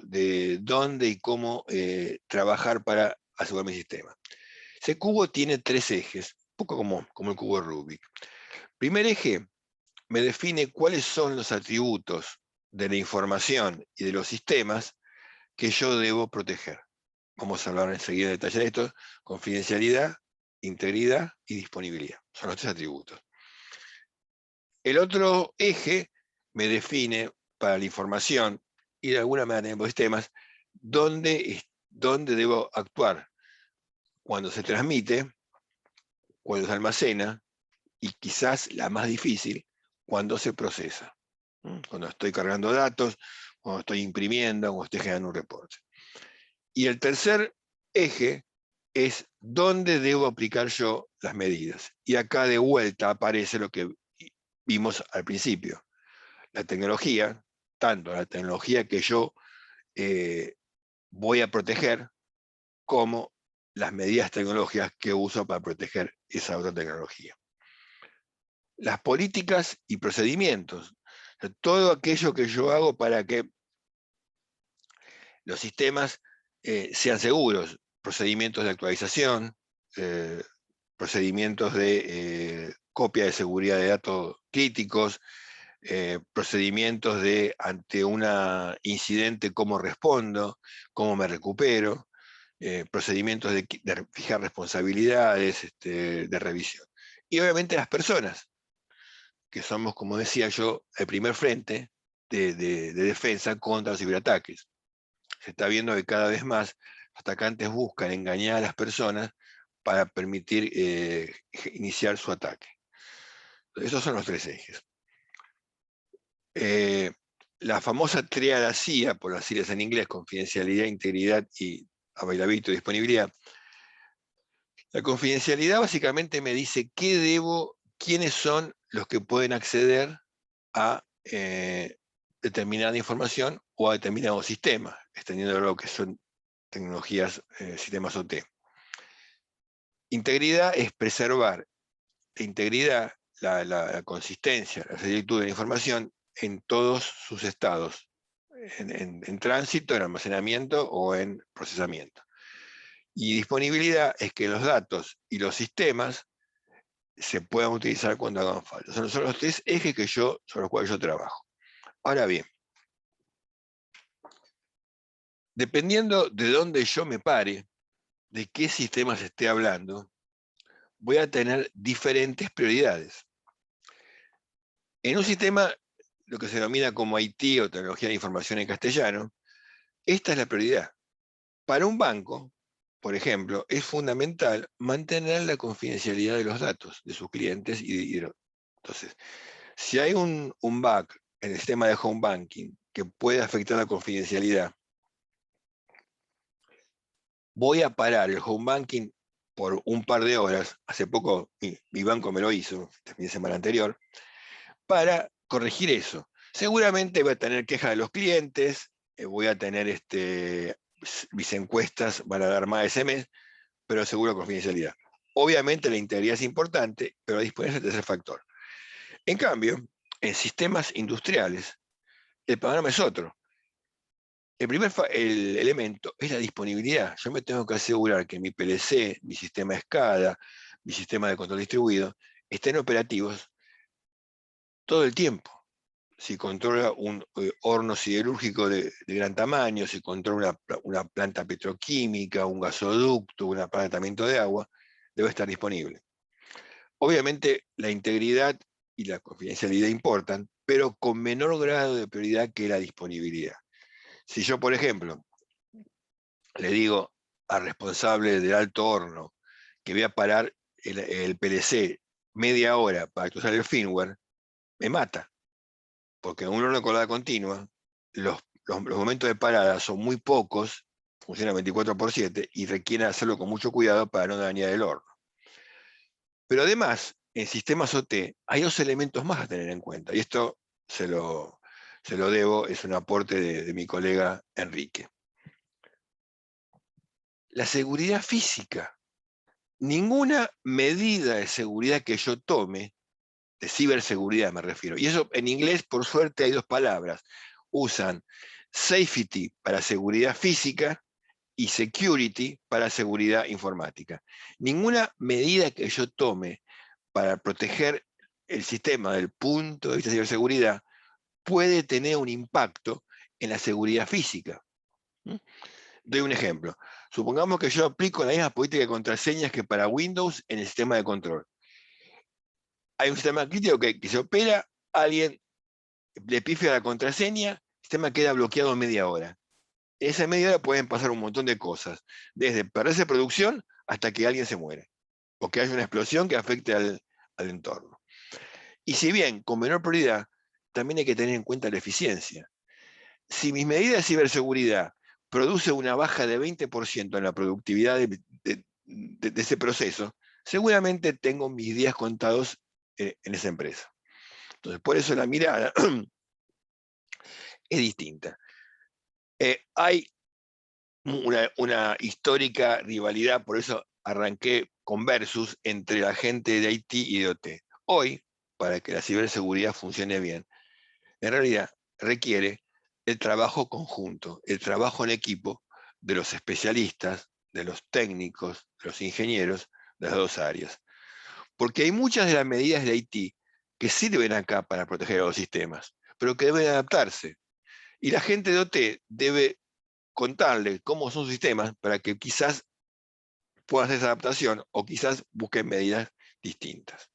de dónde y cómo trabajar para asegurar mi sistema. Ese cubo tiene 3 ejes, un poco como el cubo de Rubik. Primer eje me define cuáles son los atributos de la información y de los sistemas que yo debo proteger. Vamos a hablar enseguida en detalle de esto: confidencialidad, integridad y disponibilidad. Son los 3 atributos. El otro eje me define para la información y de alguna manera en los sistemas dónde debo actuar cuando se transmite, cuando se almacena y quizás la más difícil, cuando se procesa. Cuando estoy cargando datos, cuando estoy imprimiendo, cuando estoy generando un reporte. Y el tercer eje es dónde debo aplicar yo las medidas. Y acá de vuelta aparece lo que vimos al principio. La tecnología, tanto la tecnología que yo voy a proteger, como las medidas tecnológicas que uso para proteger esa otra tecnología. Las políticas y procedimientos, todo aquello que yo hago para que los sistemas sean seguros, procedimientos de actualización, procedimientos de copia de seguridad de datos críticos, procedimientos de ante un incidente cómo respondo, cómo me recupero, procedimientos de fijar responsabilidades, de revisión. Y obviamente las personas, que somos, como decía yo, el primer frente de defensa contra los ciberataques. Se está viendo que cada vez más los atacantes buscan engañar a las personas para permitir iniciar su ataque. Esos son los 3 ejes. La famosa tríada CIA, por las siglas en inglés, confidencialidad, integridad y availability o disponibilidad. La confidencialidad básicamente me dice quiénes son los que pueden acceder a determinada información o a determinado sistema, extendiendo lo que son tecnologías, sistemas OT. Integridad es preservar la integridad, la consistencia, la exactitud de la información en todos sus estados, en tránsito, en almacenamiento o en procesamiento. Y disponibilidad es que los datos y los sistemas se puedan utilizar cuando hagan falta. Son los tres ejes sobre los cuales yo trabajo. Ahora bien, dependiendo de dónde yo me pare, de qué sistemas esté hablando, voy a tener diferentes prioridades. En un sistema, lo que se denomina como IT o tecnología de información en castellano, esta es la prioridad. Para un banco, por ejemplo, es fundamental mantener la confidencialidad de los datos de sus clientes. Entonces, si hay un bug en el sistema de home banking que puede afectar la confidencialidad, voy a parar el home banking por un par de horas. Hace poco mi banco me lo hizo, el fin de semana anterior, para corregir eso. Seguramente voy a tener quejas de los clientes, voy a tener mis encuestas van a dar más ese mes, pero seguro confidencialidad. Obviamente la integridad es importante, pero la disponibilidad es el tercer factor. En cambio, en sistemas industriales, el panorama es otro. El elemento es la disponibilidad. Yo me tengo que asegurar que mi PLC, mi sistema SCADA, mi sistema de control distribuido, estén operativos todo el tiempo. Si controla un horno siderúrgico de gran tamaño, si controla una planta petroquímica, un gasoducto, un apalancamiento de agua, debe estar disponible. Obviamente la integridad y la confidencialidad importan, pero con menor grado de prioridad que la disponibilidad. Si yo, por ejemplo, le digo al responsable del alto horno que voy a parar el PLC media hora para actualizar el firmware, me mata, porque en un horno de colada continua, los momentos de parada son muy pocos, funciona 24/7, y requieren hacerlo con mucho cuidado para no dañar el horno. Pero además, en sistemas OT hay dos elementos más a tener en cuenta, y esto se lo debo, es un aporte de mi colega Enrique. La seguridad física. Ninguna medida de seguridad que yo tome, de ciberseguridad me refiero, y eso en inglés por suerte hay dos palabras, usan safety para seguridad física y security para seguridad informática. Ninguna medida que yo tome para proteger el sistema del punto de vista de ciberseguridad puede tener un impacto en la seguridad física. Doy un ejemplo. Supongamos que yo aplico la misma política de contraseñas que para Windows en el sistema de control. Hay un sistema crítico que se opera, alguien le pifia la contraseña, el sistema queda bloqueado media hora. En esa media hora pueden pasar un montón de cosas, desde perderse producción hasta que alguien se muere, o que haya una explosión que afecte al entorno. Y si bien con menor prioridad, también hay que tener en cuenta la eficiencia. Si mis medidas de ciberseguridad produce una baja de 20% en la productividad de ese proceso, seguramente tengo mis días contados en esa empresa. Entonces, por eso la mirada es distinta. Hay una histórica rivalidad, por eso arranqué con versus entre la gente de IT y de OT. Hoy, para que la ciberseguridad funcione bien, en realidad requiere el trabajo conjunto, el trabajo en equipo de los especialistas, de los técnicos, de los ingenieros de las dos áreas. Porque hay muchas de las medidas de IT que sirven acá para proteger a los sistemas, pero que deben adaptarse. Y la gente de OT debe contarle cómo son sus sistemas para que quizás puedan hacer esa adaptación o quizás busquen medidas distintas.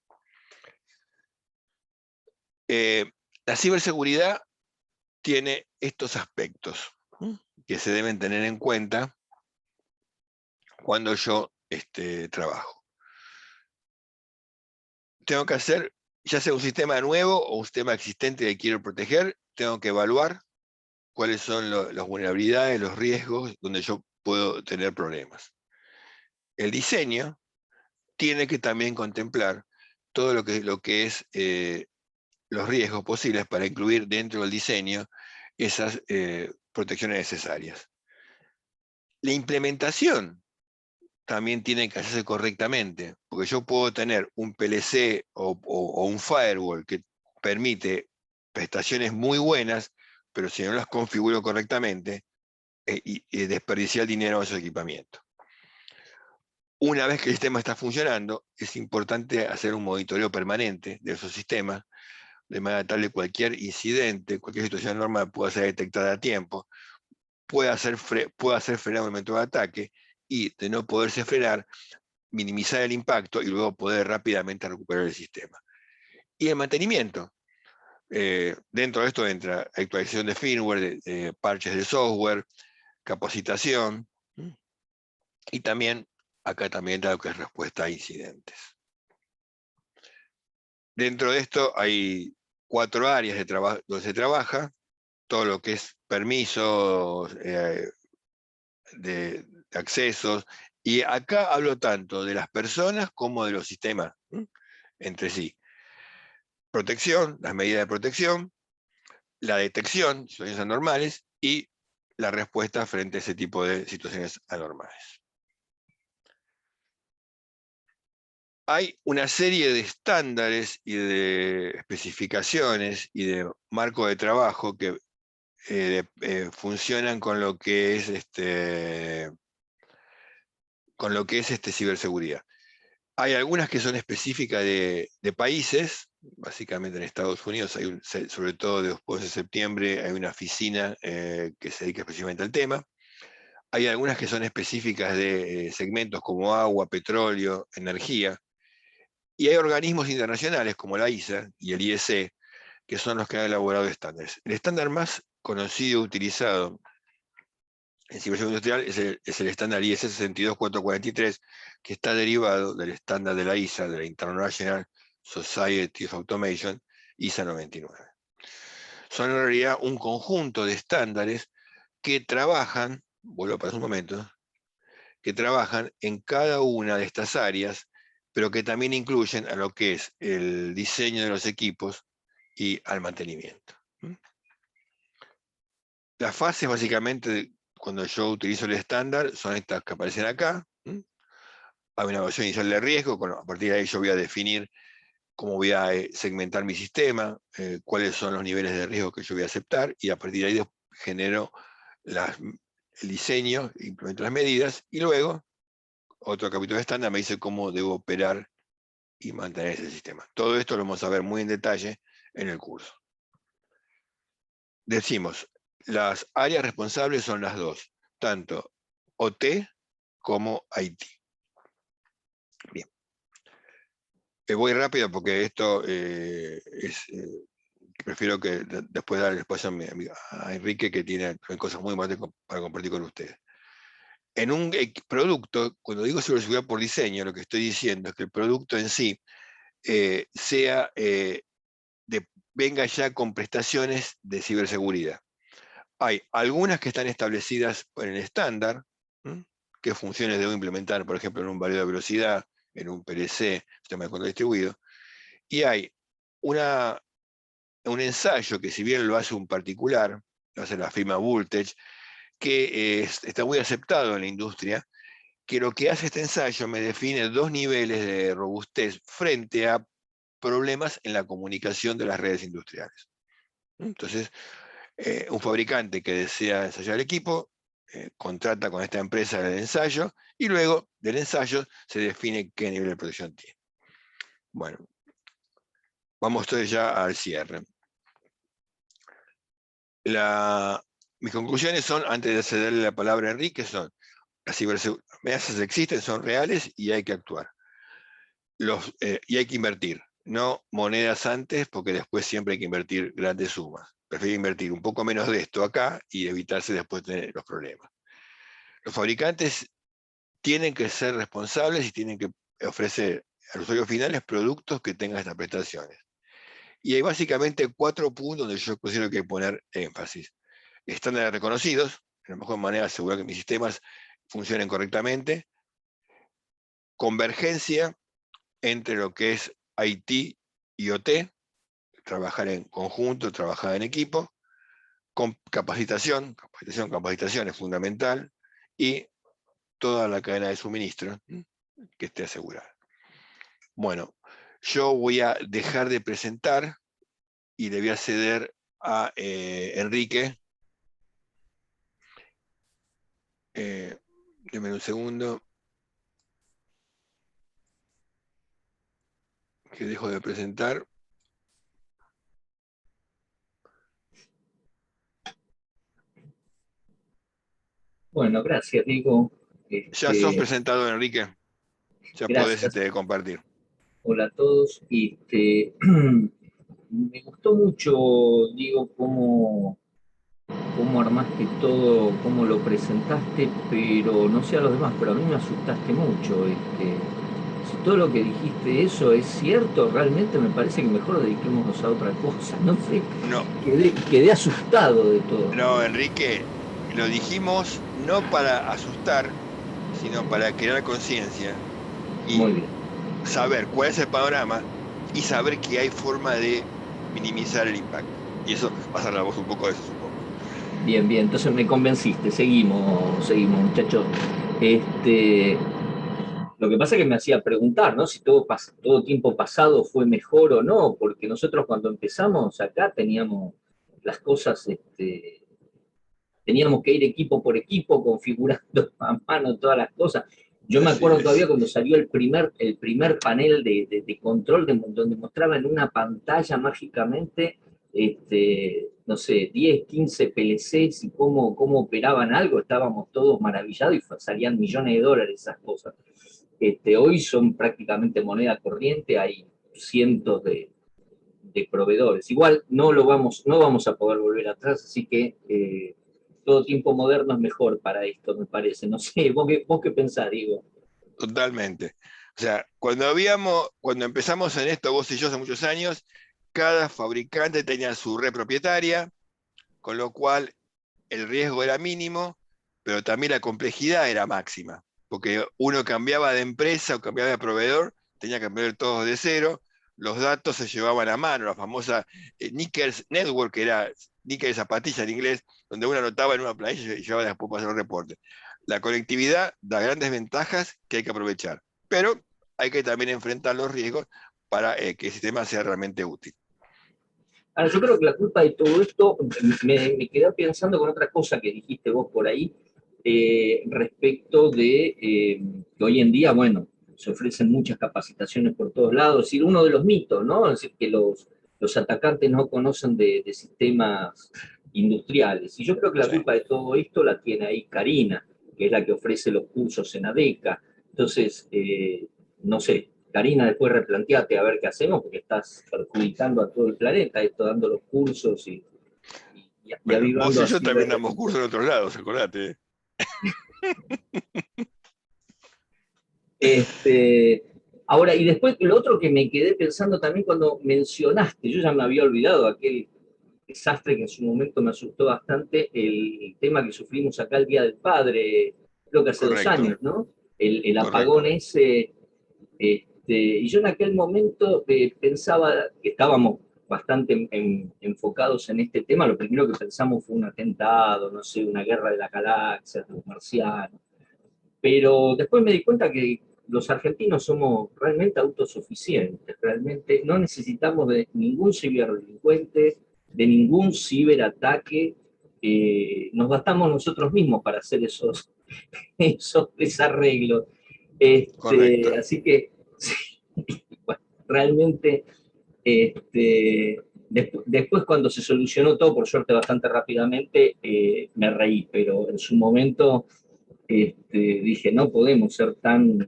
La ciberseguridad tiene estos aspectos que se deben tener en cuenta cuando yo trabajo. Tengo que hacer, ya sea un sistema nuevo o un sistema existente que quiero proteger, tengo que evaluar cuáles son las vulnerabilidades, los riesgos donde yo puedo tener problemas. El diseño tiene que también contemplar todo lo que es los riesgos posibles para incluir dentro del diseño esas protecciones necesarias. La implementación también tiene que hacerse correctamente, porque yo puedo tener un PLC o un firewall que permite prestaciones muy buenas, pero si no las configuro correctamente, y desperdiciar dinero en esos equipamientos. Una vez que el sistema está funcionando, es importante hacer un monitoreo permanente de esos sistemas, de manera tal que cualquier incidente, cualquier situación normal pueda ser detectada a tiempo, pueda hacer frenar un momento de ataque, y de no poderse frenar, minimizar el impacto y luego poder rápidamente recuperar el sistema. Y el mantenimiento. Dentro de esto entra actualización de firmware, de parches de software, capacitación, y también, acá también entra lo que es respuesta a incidentes. Dentro de esto hay 4 áreas de trabajo donde se trabaja: todo lo que es permisos, de accesos, y acá hablo tanto de las personas como de los sistemas entre sí. Protección, las medidas de protección, la detección, situaciones anormales, y la respuesta frente a ese tipo de situaciones anormales. Hay una serie de estándares y de especificaciones y de marco de trabajo que funcionan con lo que es ciberseguridad. Hay algunas que son específicas de países. Básicamente en Estados Unidos hay sobre todo después de septiembre, hay una oficina que se dedica específicamente al tema. Hay algunas que son específicas de segmentos como agua, petróleo, energía. Y hay organismos internacionales como la ISA y el IEC, que son los que han elaborado estándares. El estándar más conocido, utilizado en ciberseguridad industrial, es el estándar IEC 62443, que está derivado del estándar de la ISA, de la International Society of Automation, ISA 99. Son en realidad un conjunto de estándares que trabajan, vuelvo para un momento, que trabajan en cada una de estas áreas, pero que también incluyen a lo que es el diseño de los equipos y al mantenimiento. Las fases, básicamente, cuando yo utilizo el estándar, son estas que aparecen acá. Hay una evaluación inicial de riesgo, a partir de ahí yo voy a definir cómo voy a segmentar mi sistema, cuáles son los niveles de riesgo que yo voy a aceptar, y a partir de ahí genero el diseño, implemento las medidas, y luego otro capítulo de estándar me dice cómo debo operar y mantener ese sistema. Todo esto lo vamos a ver muy en detalle en el curso. Decimos, las áreas responsables son las dos, tanto OT como IT. Bien. Voy rápido porque esto prefiero que después darle espacio a Enrique, que tiene cosas muy importantes para compartir con ustedes. En un producto, cuando digo ciberseguridad por diseño, lo que estoy diciendo es que el producto en sí venga ya con prestaciones de ciberseguridad. Hay algunas que están establecidas en el estándar, qué funciones debo implementar, por ejemplo, en un valor de velocidad, en un PLC, sistema de control distribuido, y hay un ensayo que, si bien lo hace un particular, lo hace la firma Voltage, que está muy aceptado en la industria, que lo que hace este ensayo me define 2 niveles de robustez frente a problemas en la comunicación de las redes industriales. Entonces, un fabricante que desea ensayar el equipo, contrata con esta empresa el ensayo, y luego del ensayo se define qué nivel de protección tiene. Bueno, vamos entonces ya al cierre. Mis conclusiones son, antes de cederle la palabra a Enrique, son: las amenazas existen, son reales y hay que actuar. Y hay que invertir, no monedas antes, porque después siempre hay que invertir grandes sumas. Prefiero invertir un poco menos de esto acá y evitarse después tener los problemas. Los fabricantes tienen que ser responsables y tienen que ofrecer a los usuarios finales productos que tengan estas prestaciones. Y hay básicamente 4 puntos donde yo considero que hay que poner énfasis. Estándares reconocidos, la mejor manera de asegurar que mis sistemas funcionen correctamente. Convergencia entre lo que es IT y OT, trabajar en conjunto, trabajar en equipo, con capacitación es fundamental, y toda la cadena de suministro que esté asegurada. Bueno, yo voy a dejar de presentar y le voy a ceder a Enrique. Deme un segundo. Que dejo de presentar. Bueno, gracias, Diego. Ya sos presentado, Enrique. Ya podés Gracias. compartir. Hola a todos. Me gustó mucho, Diego, cómo armaste todo, cómo lo presentaste, pero no sé a los demás, pero a mí me asustaste mucho. Si todo lo que dijiste eso es cierto, realmente me parece que mejor dediquémonos a otra cosa. No sé, No, quedé asustado de todo. no, Enrique, lo dijimos no para asustar, sino para crear conciencia Muy y bien. saber cuál es el panorama y saber que hay forma de minimizar el impacto. Y eso va a ser la voz un poco de eso, supongo. Bien, bien, entonces me convenciste. Seguimos, muchachos. Este, lo que pasa es que me hacía preguntar, ¿no? Si todo tiempo pasado fue mejor o no, porque nosotros cuando empezamos acá teníamos las cosas, teníamos que ir equipo por equipo, configurando a mano todas las cosas. Yo me Así acuerdo todavía es. cuando salió el primer panel de control, donde mostraba en una pantalla mágicamente, no sé, 10, 15 PLCs y cómo operaban algo, estábamos todos maravillados y salían millones de dólares esas cosas. Hoy son prácticamente moneda corriente, hay cientos de proveedores. Igual no vamos a poder volver atrás, así que todo tiempo moderno es mejor para esto, me parece. No sé, ¿vos qué pensás, Diego? Totalmente. O sea, cuando empezamos en esto, vos y yo hace muchos años, cada fabricante tenía su red propietaria, con lo cual el riesgo era mínimo, pero también la complejidad era máxima, porque uno cambiaba de empresa o cambiaba de proveedor, tenía que aprender todo de cero, los datos se llevaban a mano, la famosa Knickers Network, que era Knickers zapatilla en inglés, donde uno anotaba en una planilla y llevaba después para hacer un reporte. La conectividad da grandes ventajas que hay que aprovechar, pero hay que también enfrentar los riesgos para que el sistema sea realmente útil. Ahora, yo creo que la culpa de todo esto, me quedé pensando con otra cosa que dijiste vos por ahí, respecto de que hoy en día, bueno, se ofrecen muchas capacitaciones por todos lados, es decir, uno de los mitos, ¿no? Es decir, que los atacantes no conocen de sistemas industriales. Y yo creo que la Sí. culpa de todo esto la tiene ahí Karina, que es la que ofrece los cursos en ADECA. Entonces, no sé, Karina, después replanteate a ver qué hacemos, porque estás perjudicando a todo el planeta, esto dando los cursos y Bueno, vos avivando y yo así la también damos cursos en delincuencia. otros lados, acordate. Este, ahora, y después lo otro que me quedé pensando también cuando mencionaste, yo ya me había olvidado aquel desastre que en su momento me asustó bastante, el tema que sufrimos acá el Día del Padre, creo que hace 2 años, Correcto, ¿no? El apagón correcto. ese. Y yo en aquel momento pensaba que estábamos bastante enfocados en este tema. Lo primero que pensamos fue un atentado, no sé, una guerra de la galaxia, de los marcianos. Pero después me di cuenta que los argentinos somos realmente autosuficientes, realmente no necesitamos de ningún ciberdelincuente, de ningún ciberataque. Nos bastamos nosotros mismos para hacer esos desarreglos. Correcto. Así que sí, bueno, realmente después cuando se solucionó todo, por suerte bastante rápidamente, me reí, pero en su momento dije, no podemos ser tan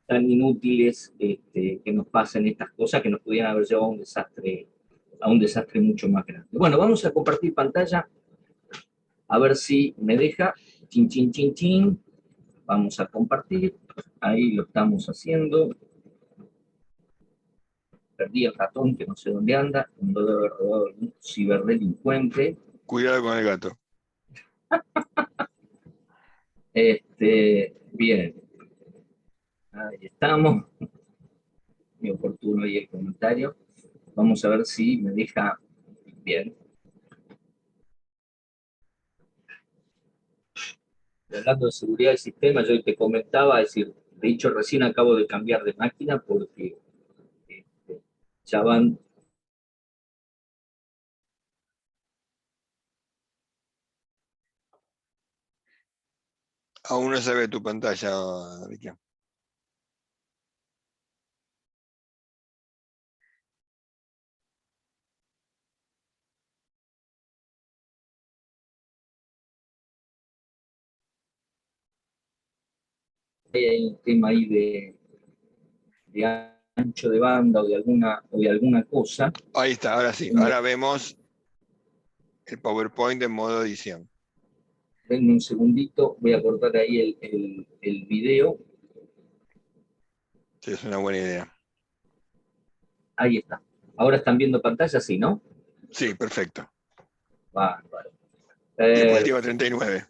inútiles que nos pasen estas cosas que nos pudieran haber llevado a un desastre mucho más grande. Bueno, vamos a compartir pantalla, a ver si me deja. Chin, chin, chin, chin. Vamos a compartir. Ahí lo estamos haciendo. Perdí el ratón, que no sé dónde anda. Un dolor robado de un ciberdelincuente. Cuidado con el gato. Bien, ahí estamos. Muy oportuno ahí el comentario. Vamos a ver si me deja bien. Hablando de seguridad del sistema, yo te comentaba, es decir, de hecho recién acabo de cambiar de máquina porque este, ya van. Aún no se ve tu pantalla, Ricky. Hay un tema ahí de ancho de banda o de alguna cosa. Ahí está, ahora sí. Ahora vemos el PowerPoint en modo edición. Denme un segundito, voy a cortar ahí el video. Sí, es una buena idea. Ahí está. Ahora están viendo pantalla, sí, ¿no? Sí, perfecto. Bárbaro. Diapositiva 39.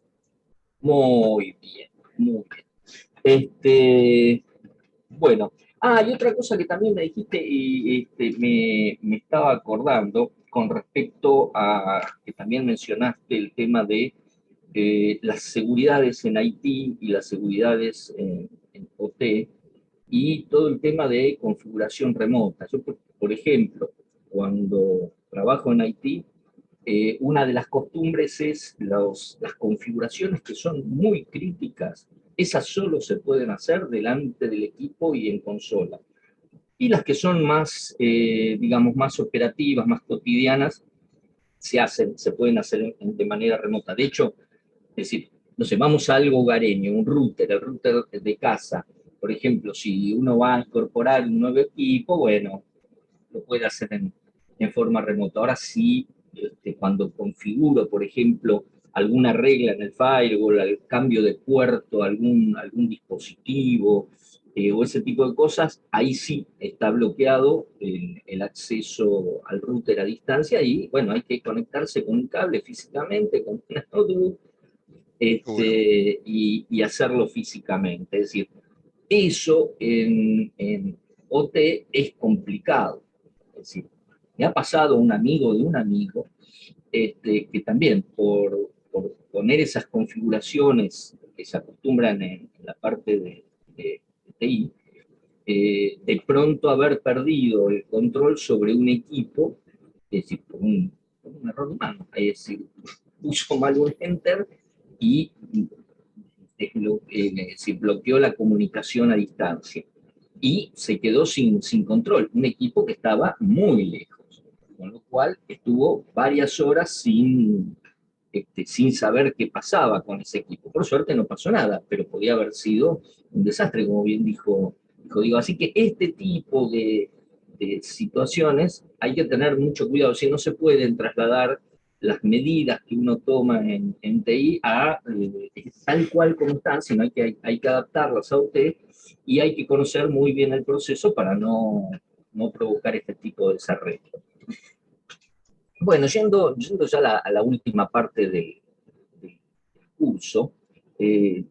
Muy bien, muy bien. Bueno, y otra cosa que también me dijiste y me estaba acordando con respecto a que también mencionaste el tema de las seguridades en Haití y las seguridades en OT y todo el tema de configuración remota. Yo, por ejemplo, cuando trabajo en Haití, una de las costumbres es las configuraciones que son muy críticas, esas solo se pueden hacer delante del equipo y en consola. Y las que son más, digamos, más operativas, más cotidianas, se pueden hacer de manera remota. De hecho, es decir, no sé, vamos a algo hogareño, un router, el router de casa. Por ejemplo, si uno va a incorporar un nuevo equipo, bueno, lo puede hacer en forma remota. Ahora sí, cuando configuro, por ejemplo, alguna regla en el firewall, el cambio de puerto, algún dispositivo o ese tipo de cosas, ahí sí está bloqueado el acceso al router a distancia y bueno, hay que conectarse con un cable físicamente, con una notebook, Seguro. y hacerlo físicamente. Es decir, eso en OT es complicado. Es decir, me ha pasado un amigo de un amigo que también por poner esas configuraciones que se acostumbran en la parte de TI, de pronto haber perdido el control sobre un equipo, es decir, por un error humano, es decir, puso mal un enter y se bloqueó la comunicación a distancia y se quedó sin control, un equipo que estaba muy lejos, con lo cual estuvo varias horas sin saber qué pasaba con ese equipo. Por suerte no pasó nada, pero podía haber sido un desastre, como bien dijo Diego. Así que este tipo de situaciones hay que tener mucho cuidado, si no se pueden trasladar las medidas que uno toma en TI tal cual como están, sino hay que adaptarlas a usted y hay que conocer muy bien el proceso para no provocar este tipo de desarreglo. Bueno, yendo ya a la última parte del curso, eh,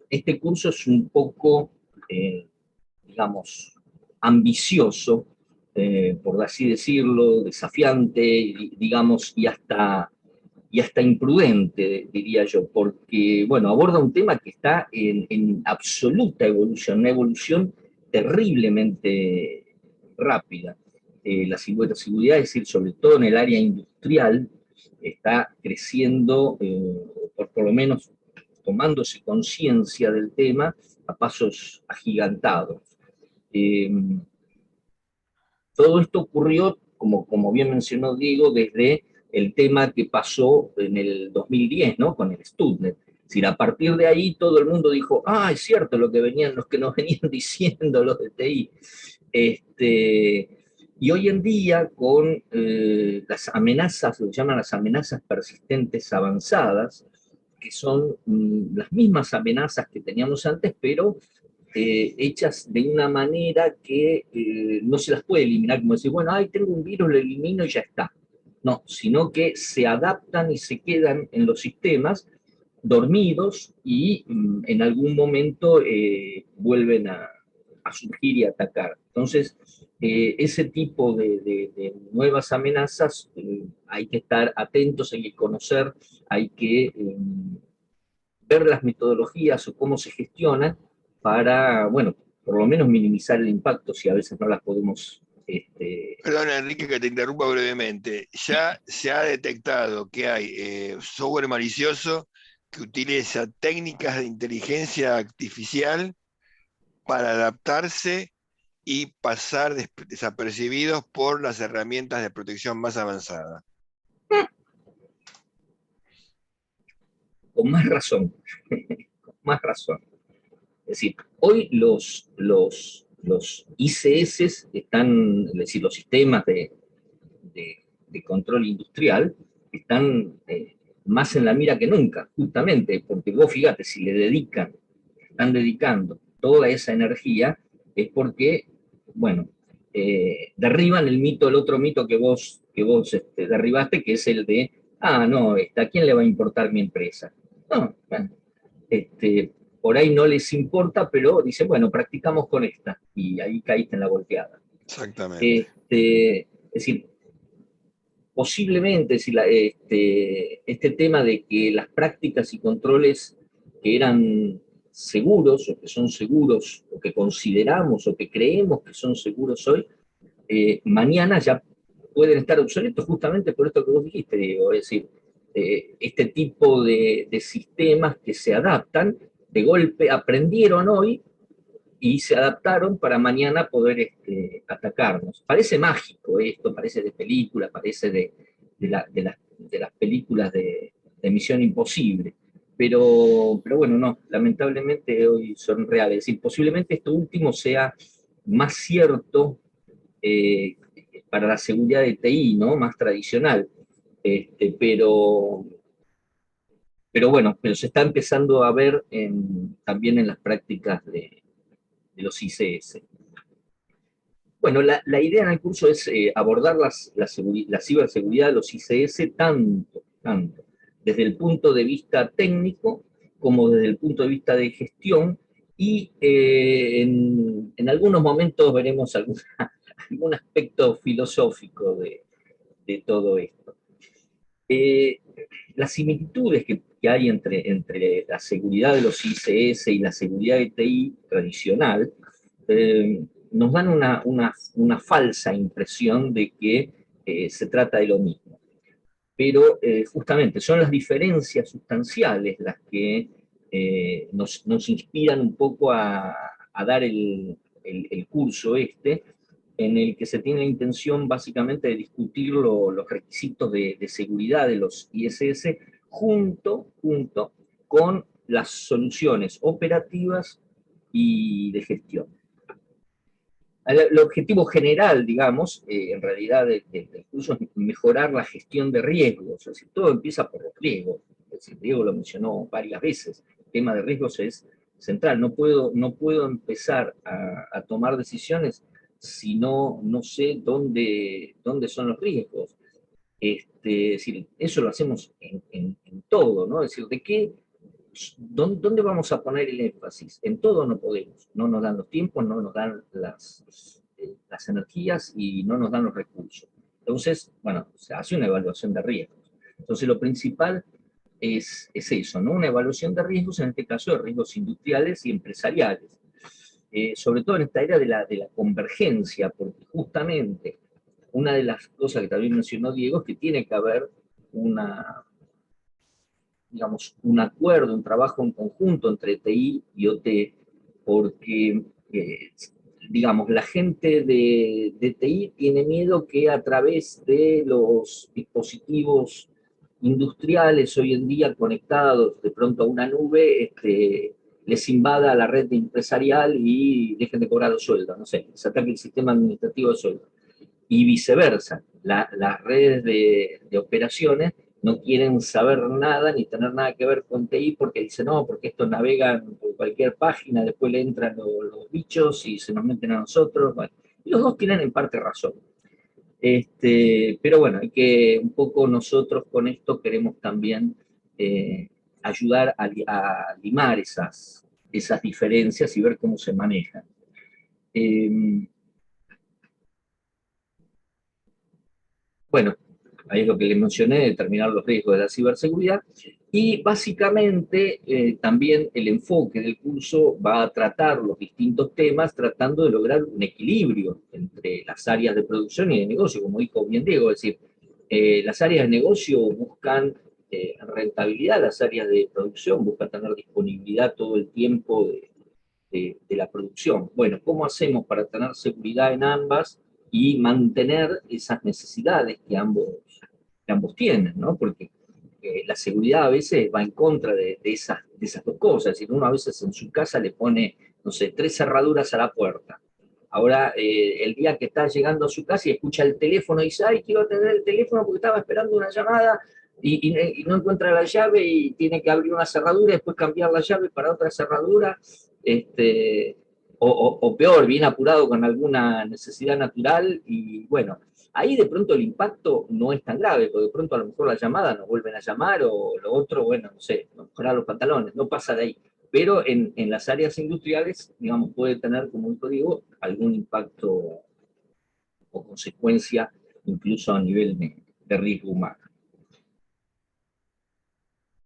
este curso es un poco, digamos, ambicioso, por así decirlo, desafiante, digamos, y hasta imprudente, diría yo, porque, bueno, aborda un tema que está en absoluta evolución, una evolución terriblemente rápida. La ciberseguridad, es decir, sobre todo en el área industrial, está creciendo, por lo menos tomándose conciencia del tema a pasos agigantados. Eh, Todo esto ocurrió, como bien mencionó Diego, desde el tema que pasó en el 2010, ¿no? Con el Stuxnet. Es decir, a partir de ahí todo el mundo dijo, es cierto los que nos venían diciendo los de TI. Y hoy en día, con las amenazas, lo llaman las amenazas persistentes avanzadas, que son las mismas amenazas que teníamos antes, pero hechas de una manera que no se las puede eliminar, como decir, bueno, tengo un virus, lo elimino y ya está. No, sino que se adaptan y se quedan en los sistemas dormidos y en algún momento vuelven a surgir y atacar. Entonces, ese tipo de nuevas amenazas hay que estar atentos, hay que conocer, hay que ver las metodologías o cómo se gestionan para, bueno, por lo menos minimizar el impacto si a veces no las podemos... Perdón, Enrique, que te interrumpa brevemente. Ya se ha detectado que hay software malicioso que utiliza técnicas de inteligencia artificial para adaptarse y pasar desapercibidos por las herramientas de protección más avanzadas. con más razón, con más razón. Es decir, hoy los ICS están, es decir, los sistemas de control industrial están más en la mira que nunca, justamente porque vos fíjate, si le dedican, están dedicando toda esa energía, es porque, bueno, derriban el mito, el otro mito que vos derribaste, que es el de, no, ¿a quién le va a importar mi empresa? No, bueno, por ahí no les importa, pero dicen, bueno, practicamos con esta, y ahí caíste en la volteada. Exactamente. Es decir, posiblemente si este tema de que las prácticas y controles que eran seguros, o que son seguros, o que consideramos, o que creemos que son seguros hoy, mañana ya pueden estar obsoletos justamente por esto que vos dijiste, Diego. Es decir, este tipo de sistemas que se adaptan, de golpe aprendieron hoy y se adaptaron para mañana poder atacarnos. Parece mágico esto, parece de película, parece de las películas de Misión Imposible, pero bueno, no, lamentablemente hoy son reales. Es decir, posiblemente esto último sea más cierto eh, para la seguridad de TI, ¿no? Más tradicional. Este, pero bueno, pero se está empezando a ver también en las prácticas de los ICS. Bueno, la idea en el curso es abordar la ciberseguridad de los ICS tanto desde el punto de vista técnico como desde el punto de vista de gestión y en algunos momentos veremos algún aspecto filosófico de todo esto. Eh, las similitudes que hay entre la seguridad de los ICS y la seguridad de TI tradicional nos dan una falsa impresión de que se trata de lo mismo. Pero justamente son las diferencias sustanciales las que nos inspiran un poco a dar el curso en el que se tiene la intención básicamente de discutir los requisitos de seguridad de los ISS junto con las soluciones operativas y de gestión. El objetivo general, digamos, en realidad del curso es mejorar la gestión de riesgos. Es decir, todo empieza por los riesgos. Es decir, Diego lo mencionó varias veces. El tema de riesgos es central. No puedo empezar a tomar decisiones si no sé dónde son los riesgos. Es decir, eso lo hacemos en todo, ¿no? Es decir, ¿dónde vamos a poner el énfasis? En todo no podemos. No nos dan los tiempos, no nos dan las energías y no nos dan los recursos. Entonces, bueno, se hace una evaluación de riesgos. Entonces, lo principal es eso, ¿no? Una evaluación de riesgos, en este caso de riesgos industriales y empresariales. Sobre todo en esta era de la convergencia, porque justamente una de las cosas que también mencionó Diego es que tiene que haber digamos, un acuerdo, un trabajo en conjunto entre TI y OT, porque, digamos, la gente de TI tiene miedo que a través de los dispositivos industriales hoy en día conectados de pronto a una nube, les invada la red empresarial y dejen de cobrar los sueldos, no sé, se ataque el sistema administrativo de sueldos y viceversa. Las redes de operaciones no quieren saber nada ni tener nada que ver con TI porque dicen, no, porque esto navegan por cualquier página, después le entran los bichos y se nos meten a nosotros. Bueno, y los dos tienen en parte razón. Pero bueno, hay que un poco nosotros con esto queremos también ayudar a limar esas diferencias y ver cómo se manejan. Bueno, ahí es lo que les mencioné, determinar los riesgos de la ciberseguridad. Y básicamente también el enfoque del curso va a tratar los distintos temas tratando de lograr un equilibrio entre las áreas de producción y de negocio, como dijo bien Diego, es decir, las áreas de negocio buscan rentabilidad, las áreas de producción buscan tener disponibilidad todo el tiempo de la producción. Bueno, ¿cómo hacemos para tener seguridad en ambas y mantener esas necesidades que ambos tienen, ¿no? Porque la seguridad a veces va en contra de esas dos cosas. Es decir, uno a veces en su casa le pone, no sé, 3 cerraduras a la puerta. Ahora, el día que está llegando a su casa y escucha el teléfono y dice, ay, quiero atender el teléfono porque estaba esperando una llamada y no encuentra la llave y tiene que abrir una cerradura y después cambiar la llave para otra cerradura, este, o peor, bien apurado con alguna necesidad natural y bueno, ahí de pronto el impacto no es tan grave, porque de pronto a lo mejor la llamada nos vuelven a llamar o lo otro, bueno, no sé, nos mejorar los pantalones, no pasa de ahí. Pero en las áreas industriales, digamos, puede tener, como digo, algún impacto o consecuencia incluso a nivel de riesgo humano.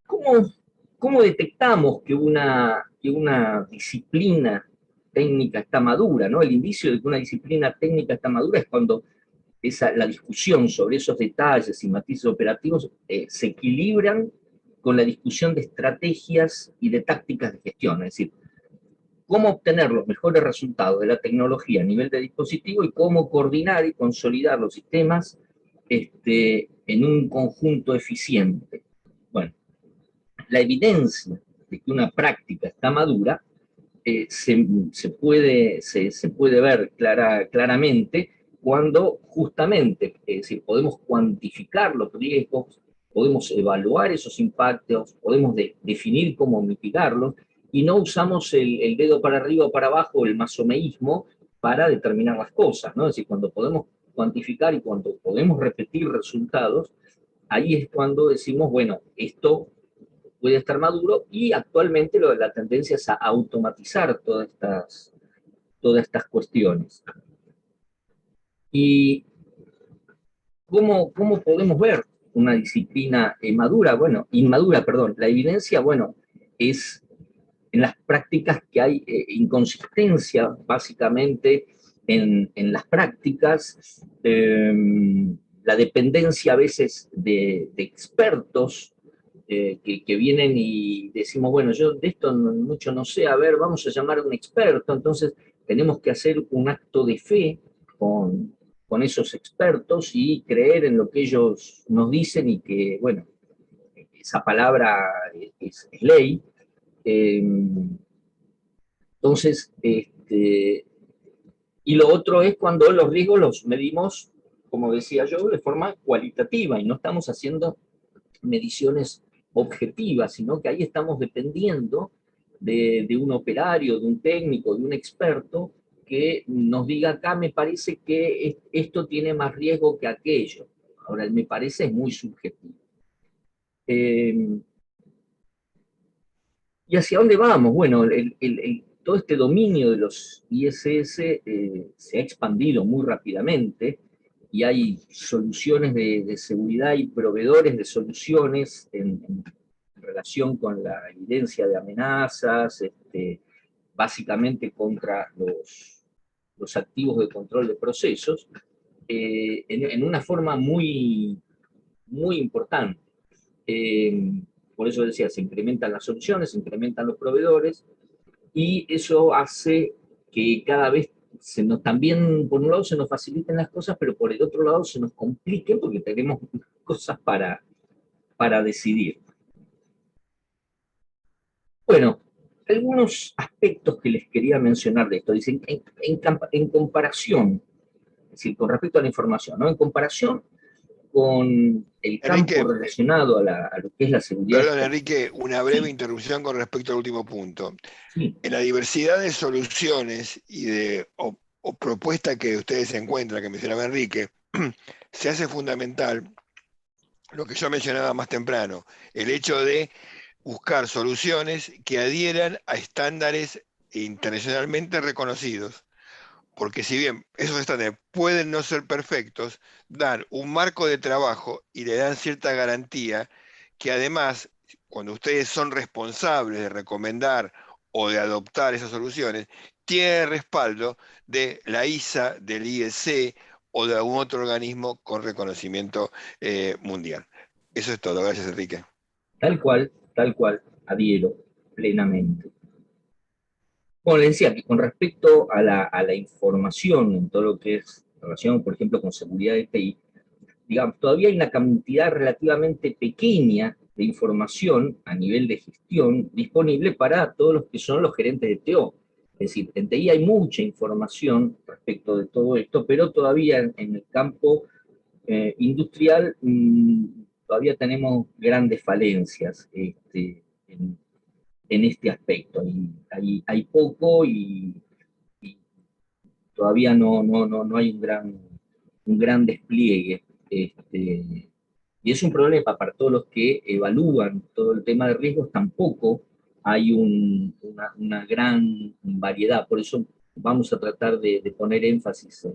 ¿Cómo, cómo detectamos que una disciplina técnica está madura? ¿No? El indicio de que una disciplina técnica está madura es cuando la discusión sobre esos detalles y matices operativos se equilibran con la discusión de estrategias y de tácticas de gestión, es decir, cómo obtener los mejores resultados de la tecnología a nivel de dispositivo y cómo coordinar y consolidar los sistemas en un conjunto eficiente. Bueno, la evidencia de que una práctica está madura se puede ver claramente cuando justamente, es decir, podemos cuantificar los riesgos, podemos evaluar esos impactos, podemos definir cómo mitigarlos, y no usamos el dedo para arriba o para abajo, el masomeísmo, para determinar las cosas, ¿no? Es decir, cuando podemos cuantificar y cuando podemos repetir resultados, ahí es cuando decimos, bueno, esto puede estar maduro y actualmente la tendencia es a automatizar todas estas cuestiones. ¿Y cómo podemos ver una disciplina madura? Bueno, inmadura, perdón. La evidencia, bueno, es en las prácticas que hay inconsistencia, básicamente, en las prácticas, la dependencia a veces de expertos que vienen y decimos, bueno, yo de esto mucho no sé, a ver, vamos a llamar a un experto, entonces tenemos que hacer un acto de fe con esos expertos y creer en lo que ellos nos dicen y que, bueno, esa palabra es ley. Entonces, y lo otro es cuando los riesgos los medimos, como decía yo, de forma cualitativa y no estamos haciendo mediciones objetivas, sino que ahí estamos dependiendo de un operario, de un técnico, de un experto que nos diga acá me parece que esto tiene más riesgo que aquello. Ahora, el me parece es muy subjetivo. ¿Y hacia dónde vamos? Bueno, todo este dominio de los ISS se ha expandido muy rápidamente y hay soluciones de seguridad y proveedores de soluciones en relación con la evidencia de amenazas, básicamente contra los activos de control de procesos, en una forma muy importante. Por eso decía, se incrementan las soluciones, se incrementan los proveedores, y eso hace que cada vez también, por un lado, se nos faciliten las cosas, pero por el otro lado se nos compliquen porque tenemos cosas para decidir. Bueno, algunos aspectos que les quería mencionar de esto. Dicen, en comparación, es decir, con respecto a la información, ¿no? En comparación con el campo Enrique, relacionado a lo que es la seguridad. perdón, Enrique, una breve Sí, interrupción con respecto al último punto. sí, En la diversidad de soluciones o propuestas que ustedes encuentran, que mencionaba Enrique, se hace fundamental lo que yo mencionaba más temprano, el hecho de buscar soluciones que adhieran a estándares internacionalmente reconocidos. porque si bien esos estándares pueden no ser perfectos, dan un marco de trabajo y le dan cierta garantía que además, cuando ustedes son responsables de recomendar o de adoptar esas soluciones, tiene respaldo de la ISA, del IEC o de algún otro organismo con reconocimiento mundial. Eso es todo. Gracias, Enrique. Tal cual, adhiero plenamente. Bueno, le decía que con respecto a la información en todo lo que es relación, por ejemplo, con seguridad de TI, digamos, todavía hay una cantidad relativamente pequeña de información a nivel de gestión disponible para todos los que son los gerentes de TO. Es decir, en TI hay mucha información respecto de todo esto, pero todavía en el campo industrial todavía tenemos grandes falencias en este aspecto. Hay poco y todavía no hay un gran despliegue. Y es un problema para todos los que evalúan todo el tema de riesgos, tampoco hay una gran variedad, por eso vamos a tratar de poner énfasis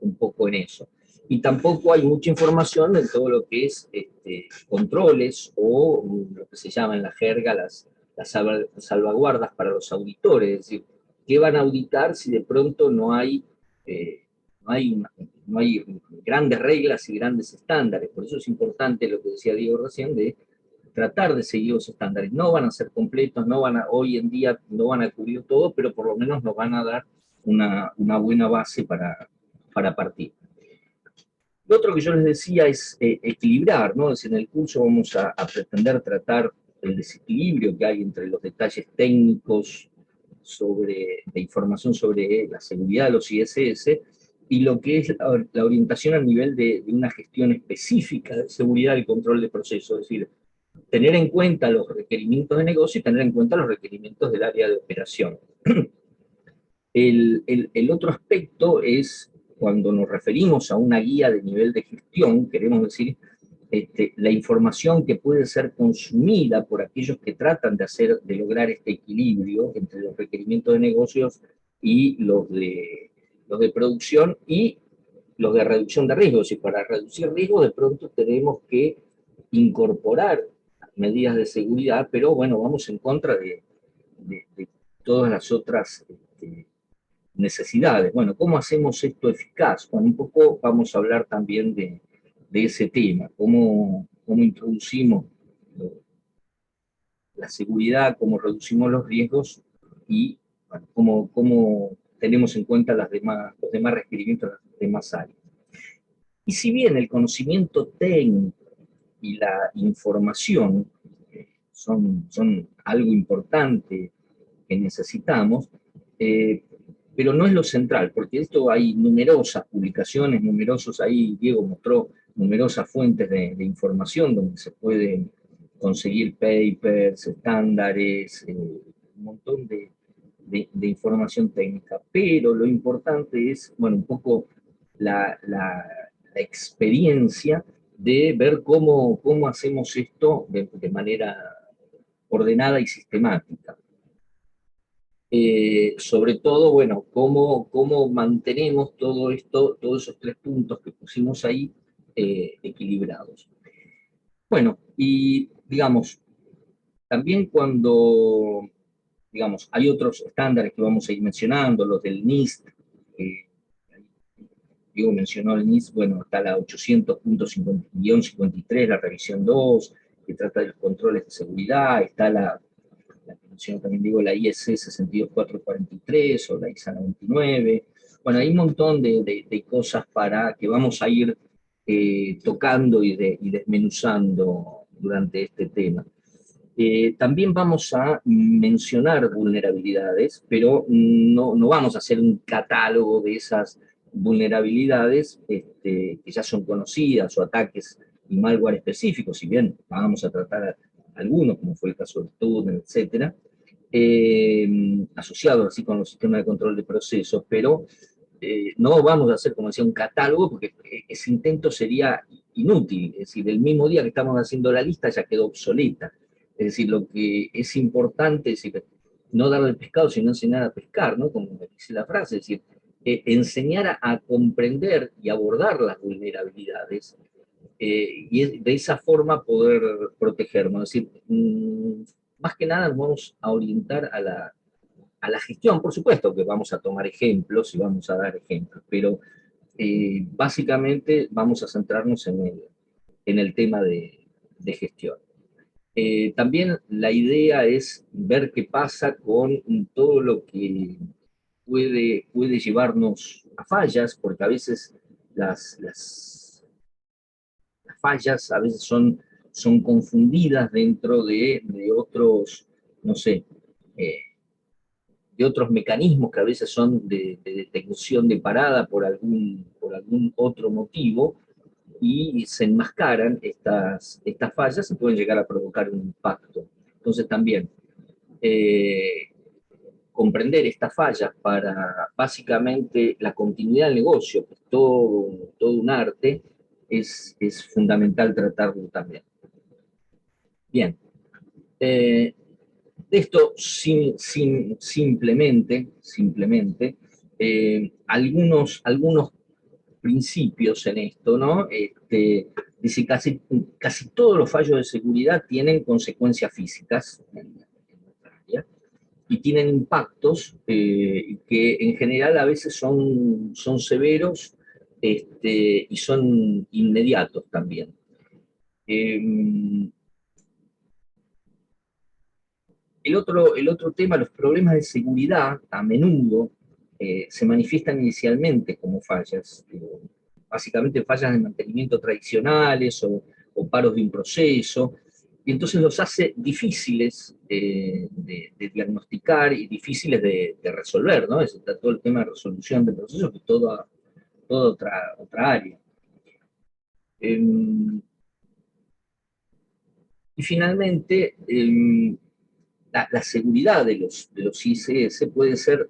un poco en eso. Y tampoco hay mucha información en todo lo que es controles o lo que se llama en la jerga las salvaguardas para los auditores, es decir, qué van a auditar si de pronto eh, no hay grandes reglas y grandes estándares. Por eso es importante lo que decía Diego recién, de tratar de seguir los estándares. No van a ser completos, hoy en día no van a cubrir todo, pero por lo menos nos van a dar una buena base para partir. Lo otro que yo les decía es equilibrar, ¿no? Es en el curso vamos a pretender tratar el desequilibrio que hay entre los detalles técnicos de información sobre la seguridad de los ISS y lo que es la orientación a nivel de una gestión específica de seguridad y control de procesos, es decir, tener en cuenta los requerimientos de negocio y tener en cuenta los requerimientos del área de operación. El otro aspecto es cuando nos referimos a una guía de nivel de gestión, queremos decir la información que puede ser consumida por aquellos que tratan de lograr este equilibrio entre los requerimientos de negocios y los de producción y los de reducción de riesgos. Y para reducir riesgos de pronto tenemos que incorporar medidas de seguridad, pero bueno, vamos en contra de todas las otras necesidades. Bueno, ¿cómo hacemos esto eficaz? Bueno, un poco vamos a hablar también de ese tema, cómo introducimos la seguridad, cómo reducimos los riesgos y bueno, cómo tenemos en cuenta los demás requerimientos de las demás áreas. Y si bien el conocimiento técnico y la información son algo importante que necesitamos, pero no es lo central, porque esto hay numerosas publicaciones, ahí Diego mostró numerosas fuentes de información donde se pueden conseguir papers, estándares, un montón de información técnica, pero lo importante es, bueno, un poco la experiencia de ver cómo hacemos esto de manera ordenada y sistemática. Sobre todo, bueno, cómo mantenemos todo esto, todos esos tres puntos que pusimos ahí equilibrados. Bueno, y digamos, también digamos, hay otros estándares que vamos a ir mencionando, los del NIST, Diego mencionó el NIST, bueno, está la 800.53, la revisión 2, que trata de los controles de seguridad, está la que mencionó también Diego, la IEC 62443 o la ISA 99. Bueno, hay un montón de cosas que vamos a ir tocando y desmenuzando durante este tema. También vamos a mencionar vulnerabilidades, pero no vamos a hacer un catálogo de esas vulnerabilidades que ya son conocidas o ataques y malware específicos, si bien vamos a tratar algunos, como fue el caso del túnel, etcétera, asociados así con los sistemas de control de procesos, pero no vamos a hacer, como decía, un catálogo, porque ese intento sería inútil, es decir, el mismo día que estamos haciendo la lista ya quedó obsoleta. Es decir, lo que es importante es decir, no darle el pescado, sino enseñar a pescar, ¿no? Como dice la frase, es decir, enseñar a comprender y abordar las vulnerabilidades, y de esa forma poder protegernos. Es decir, más que nada nos vamos a orientar a la gestión. Por supuesto que vamos a tomar ejemplos y vamos a dar ejemplos, pero básicamente vamos a centrarnos en el tema de gestión. También la idea es ver qué pasa con todo lo que puede llevarnos a fallas, porque a veces las fallas a veces son confundidas dentro de otros, no sé, eh, de otros mecanismos que a veces son de detección de parada por algún otro motivo, y se enmascaran estas fallas y pueden llegar a provocar un impacto. Entonces también eh, comprender estas fallas para básicamente la continuidad del negocio, que es todo un arte, es fundamental tratarlo también. Bien, esto simplemente algunos principios en esto, ¿no? Dice casi todos los fallos de seguridad tienen consecuencias físicas en nuestra área, y tienen impactos que en general a veces son severos, y son inmediatos también. Eh, el otro tema, los problemas de seguridad, a menudo se manifiestan inicialmente como fallas, básicamente fallas de mantenimiento tradicionales o paros de un proceso, y entonces los hace difíciles de diagnosticar y difíciles de resolver, ¿no? Está todo el tema de resolución de procesos, que es toda otra área. Eh, y finalmente, la seguridad de los ICS puede ser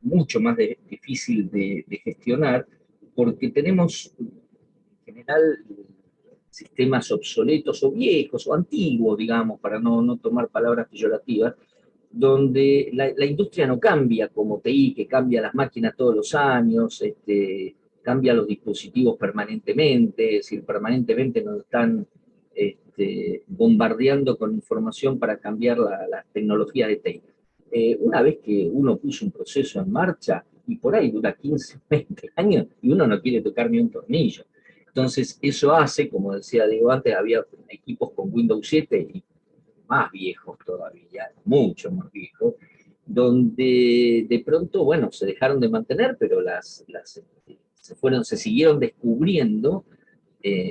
mucho más difícil de gestionar, porque tenemos en general sistemas obsoletos o viejos o antiguos, digamos, para no tomar palabras peyorativas, donde la industria no cambia como TI, que cambia las máquinas todos los años, cambia los dispositivos permanentemente, es decir, permanentemente nos están bombardeando con información para cambiar las tecnologías de TI. Una vez que uno puso un proceso en marcha, y por ahí dura 15, 20 años, y uno no quiere tocar ni un tornillo. Entonces, eso hace, como decía Diego antes, había equipos con Windows 7 y más viejos todavía, mucho más viejos, donde de pronto, bueno, se dejaron de mantener, pero se siguieron descubriendo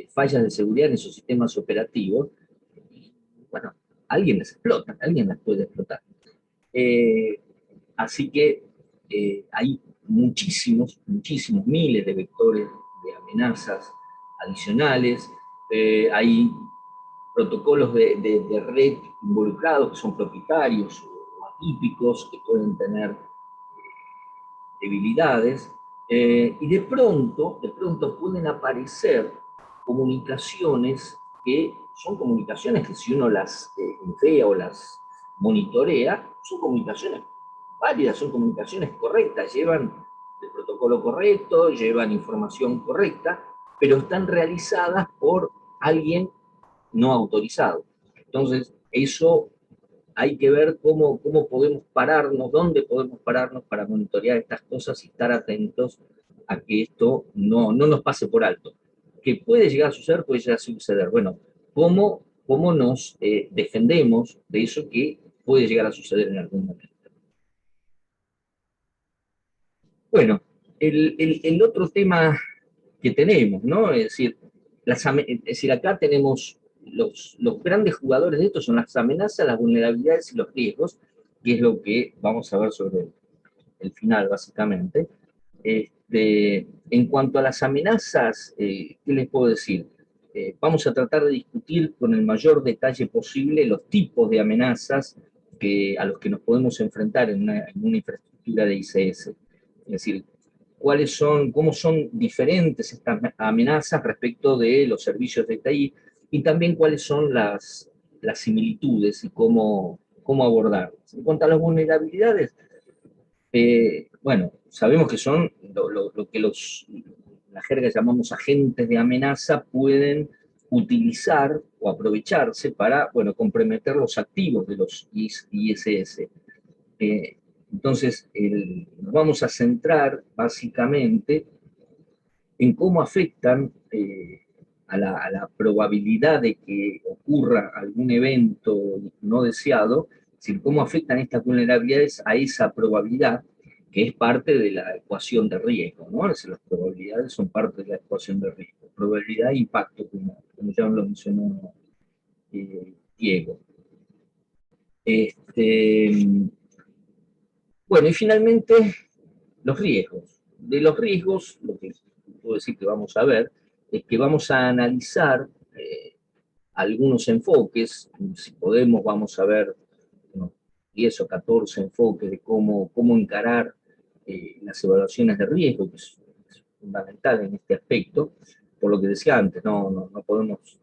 fallas de seguridad en esos sistemas operativos, y bueno, alguien las explota, alguien las puede explotar. Eh, Así que hay muchísimos, miles de vectores de amenazas adicionales. Hay protocolos de red involucrados que son propietarios o atípicos, que pueden tener debilidades, y de pronto pueden aparecer comunicaciones que son comunicaciones que si uno las enfría o las monitorea, son comunicaciones válidas, son comunicaciones correctas, llevan el protocolo correcto, llevan información correcta, pero están realizadas por alguien no autorizado. Entonces, eso hay que ver cómo podemos pararnos, dónde podemos pararnos para monitorear estas cosas y estar atentos a que esto no nos pase por alto. ¿Que puede llegar a suceder? Puede llegar a suceder. Bueno, ¿cómo nos defendemos de eso que puede llegar a suceder en algún momento? Bueno, el otro tema que tenemos, ¿no? Es decir, acá tenemos los grandes jugadores de esto son las amenazas, las vulnerabilidades y los riesgos, que es lo que vamos a ver sobre el final, básicamente. En cuanto a las amenazas, ¿qué les puedo decir? Vamos a tratar de discutir con el mayor detalle posible los tipos de amenazas a los que nos podemos enfrentar en una infraestructura de ICS. Es decir, cómo son diferentes estas amenazas respecto de los servicios de TI, y también cuáles son las similitudes y cómo abordarlas. En cuanto a las vulnerabilidades, bueno, sabemos que son lo que la jerga llamamos agentes de amenaza pueden utilizar o aprovecharse para, bueno, comprometer los activos de los ISS. Eh, entonces, nos vamos a centrar básicamente en cómo afectan a la probabilidad de que ocurra algún evento no deseado, es decir, cómo afectan estas vulnerabilidades a esa probabilidad, que es parte de la ecuación de riesgo, ¿no? Es decir, las probabilidades son parte de la ecuación de riesgo. Probabilidad e impacto, como ya lo mencionó Diego. Bueno, y finalmente, los riesgos. De los riesgos, lo que puedo decir que vamos a ver es que vamos a analizar algunos enfoques, si podemos vamos a ver unos 10 o 14 enfoques de cómo encarar las evaluaciones de riesgo, que es fundamental en este aspecto, por lo que decía antes, no podemos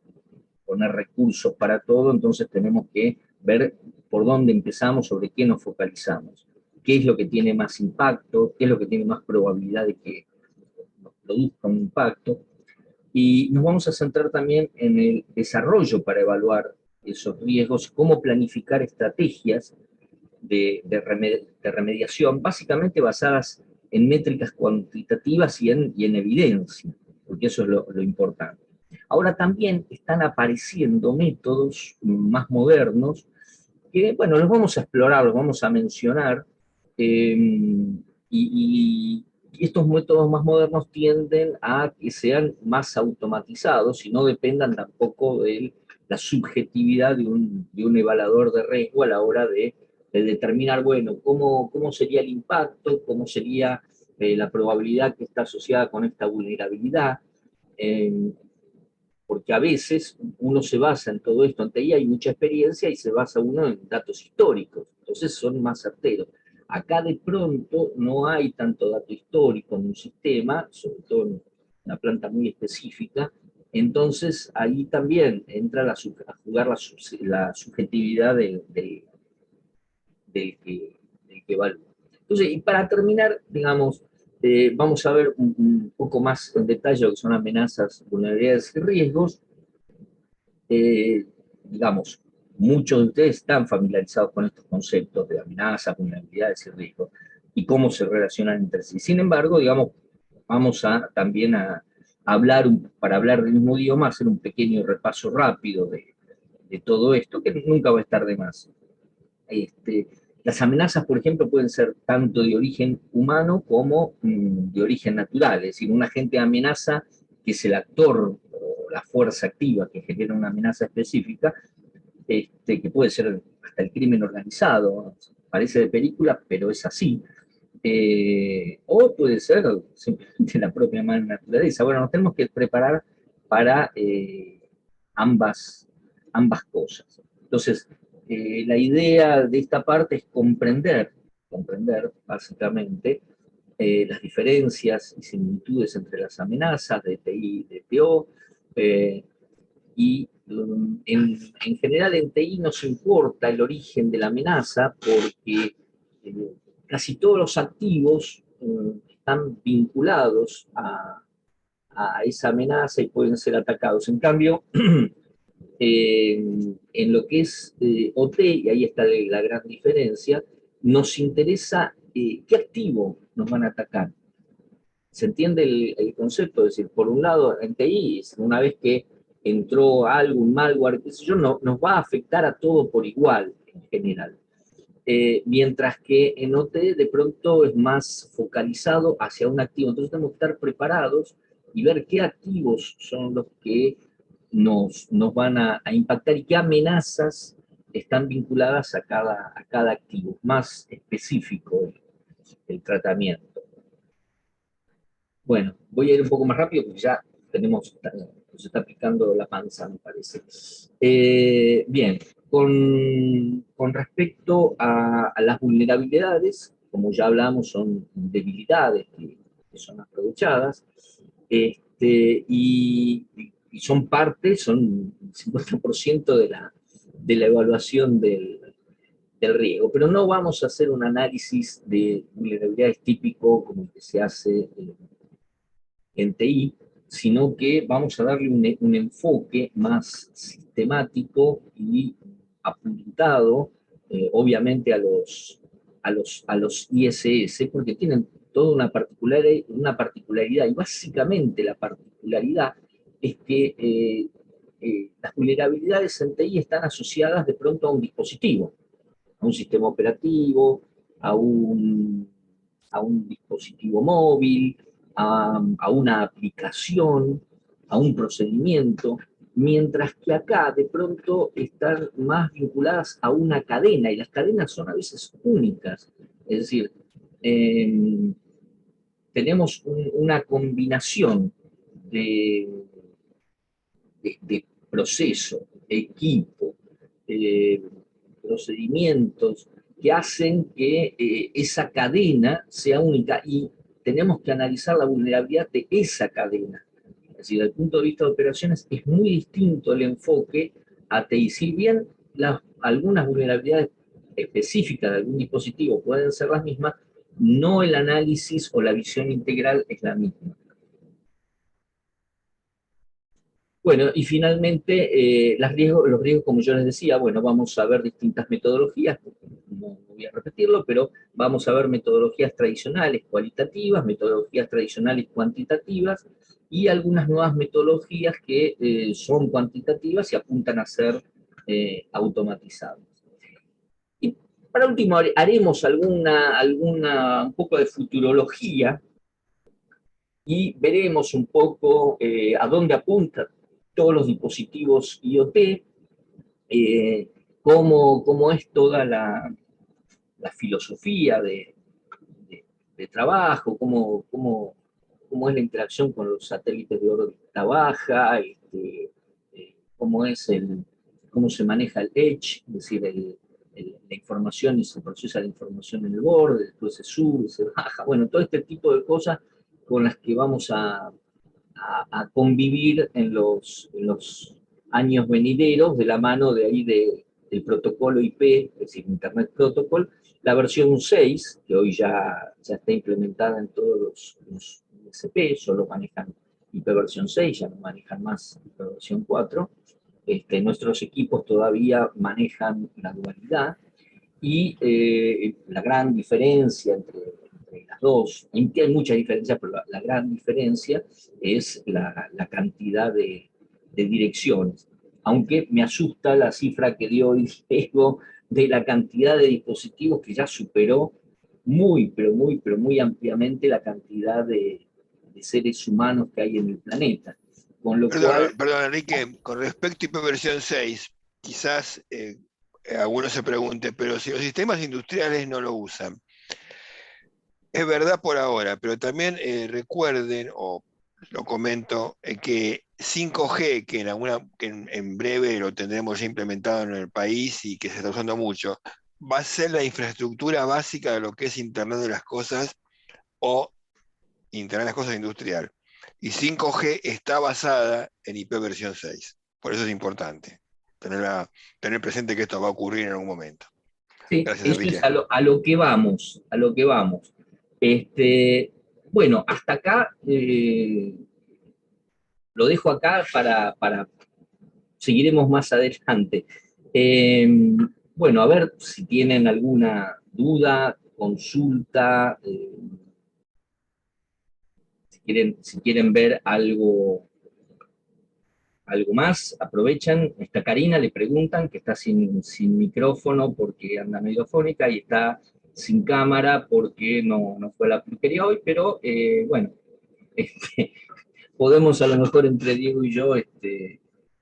poner recursos para todo, entonces tenemos que ver por dónde empezamos, sobre qué nos focalizamos, qué es lo que tiene más impacto, qué es lo que tiene más probabilidad de que nos produzca un impacto, y nos vamos a centrar también en el desarrollo para evaluar esos riesgos, cómo planificar estrategias de remediación, básicamente basadas en métricas cuantitativas y en evidencia, porque eso es lo importante. Ahora también están apareciendo métodos más modernos que, bueno, los vamos a explorar, los vamos a mencionar, y estos métodos más modernos tienden a que sean más automatizados y no dependan tampoco de la subjetividad de un evaluador de riesgo a la hora de determinar, bueno, cómo sería el impacto, cómo sería la probabilidad que está asociada con esta vulnerabilidad, eh, porque a veces uno se basa en todo esto, ante ahí hay mucha experiencia y se basa uno en datos históricos, entonces son más certeros. Acá de pronto no hay tanto dato histórico en un sistema, sobre todo en una planta muy específica, entonces ahí también entra a jugar la subjetividad del que evalúa. Entonces, y para terminar, digamos, vamos a ver un poco más en detalle lo que son amenazas, vulnerabilidades y riesgos. Digamos, muchos de ustedes están familiarizados con estos conceptos de amenazas, vulnerabilidades y riesgos y cómo se relacionan entre sí. Sin embargo, digamos, vamos también a hablar, para hablar del mismo idioma, hacer un pequeño repaso rápido de todo esto, que nunca va a estar de más. Las amenazas, por ejemplo, pueden ser tanto de origen humano como de origen natural, es decir, un agente de amenaza que es el actor o la fuerza activa que genera una amenaza específica, que puede ser hasta el crimen organizado, parece de película, pero es así, o puede ser simplemente la propia naturaleza. Bueno, nos tenemos que preparar para ambas cosas. Entonces, la idea de esta parte es comprender básicamente las diferencias y similitudes entre las amenazas de TI y de TO, y en general en TI nos importa el origen de la amenaza porque casi todos los activos están vinculados a esa amenaza y pueden ser atacados. En cambio, en lo que es OT, y ahí está la gran diferencia, nos interesa qué activo nos van a atacar. ¿Se entiende el concepto? Es decir, por un lado, en TI, una vez que entró algo, un malware, qué sé yo, nos va a afectar a todo por igual, en general. Mientras que en OT de pronto es más focalizado hacia un activo. Entonces tenemos que estar preparados y ver qué activos son los que nos van a impactar y qué amenazas están vinculadas a cada activo, más específico el tratamiento. Bueno, voy a ir un poco más rápido porque ya nos está picando la panza, me parece. Bien, con respecto a las vulnerabilidades, como ya hablamos, son debilidades que son aprovechadas, y son 50% de la evaluación del riesgo, pero no vamos a hacer un análisis de vulnerabilidades típico como el que se hace en TI, sino que vamos a darle un enfoque más sistemático y apuntado, obviamente, a los ISS, porque tienen toda una particularidad, y básicamente la particularidad es que las vulnerabilidades en TI están asociadas de pronto a un dispositivo, a un sistema operativo, a un, a un dispositivo móvil, a una aplicación, a un procedimiento, mientras que acá de pronto están más vinculadas a una cadena, y las cadenas son a veces únicas. Es decir, eh, tenemos una combinación de, de proceso, equipo, eh, procedimientos que hacen que esa cadena sea única, y tenemos que analizar la vulnerabilidad de esa cadena. Es decir, desde el punto de vista de operaciones es muy distinto el enfoque a TI. Si bien algunas vulnerabilidades específicas de algún dispositivo pueden ser las mismas, no el análisis o la visión integral es la misma. Bueno, y finalmente, los riesgos, como yo les decía, bueno, vamos a ver distintas metodologías, no voy a repetirlo, pero vamos a ver metodologías tradicionales cualitativas, metodologías tradicionales cuantitativas, y algunas nuevas metodologías que son cuantitativas y apuntan a ser automatizadas. Y para último, haremos un poco de futurología, y veremos un poco a dónde apuntan todos los dispositivos IoT, cómo es toda la filosofía de trabajo, cómo es la interacción con los satélites de órbita baja, cómo se maneja el edge, es decir, la información, y se procesa la información en el borde, después se sube, se baja, bueno, todo este tipo de cosas con las que vamos a convivir en los años venideros, de la mano de ahí del protocolo IP, es decir, Internet Protocol, la versión 6, que hoy ya está implementada en todos los ISP, solo manejan IP versión 6, ya no manejan más IP versión 4. Nuestros equipos todavía manejan la dualidad, y la gran diferencia entre las dos, aunque hay mucha diferencia, pero la gran diferencia es la cantidad de direcciones. Aunque me asusta la cifra que dio Diego de la cantidad de dispositivos, que ya superó pero muy ampliamente la cantidad de seres humanos que hay en el planeta. Con lo cual, Perdón, Enrique, con respecto a versión 6, quizás algunos se pregunten, pero si los sistemas industriales no lo usan, es verdad por ahora, pero también recuerden, o lo comento, que 5G, que en breve lo tendremos ya implementado en el país y que se está usando mucho, va a ser la infraestructura básica de lo que es Internet de las Cosas o Internet de las Cosas industrial. Y 5G está basada en IP versión 6. Por eso es importante tener presente que esto va a ocurrir en algún momento. sí, Gracias, eso es Enrique. a lo que vamos, a lo que vamos. Bueno, hasta acá, lo dejo acá para seguiremos más adelante. Eh, bueno, a ver si tienen alguna duda, consulta, si quieren ver algo más, aprovechan. Está Karina, le preguntan, que está sin micrófono porque anda medio fónica, y está sin cámara porque no fue la peluquería hoy, pero bueno, este, podemos a lo mejor entre Diego y yo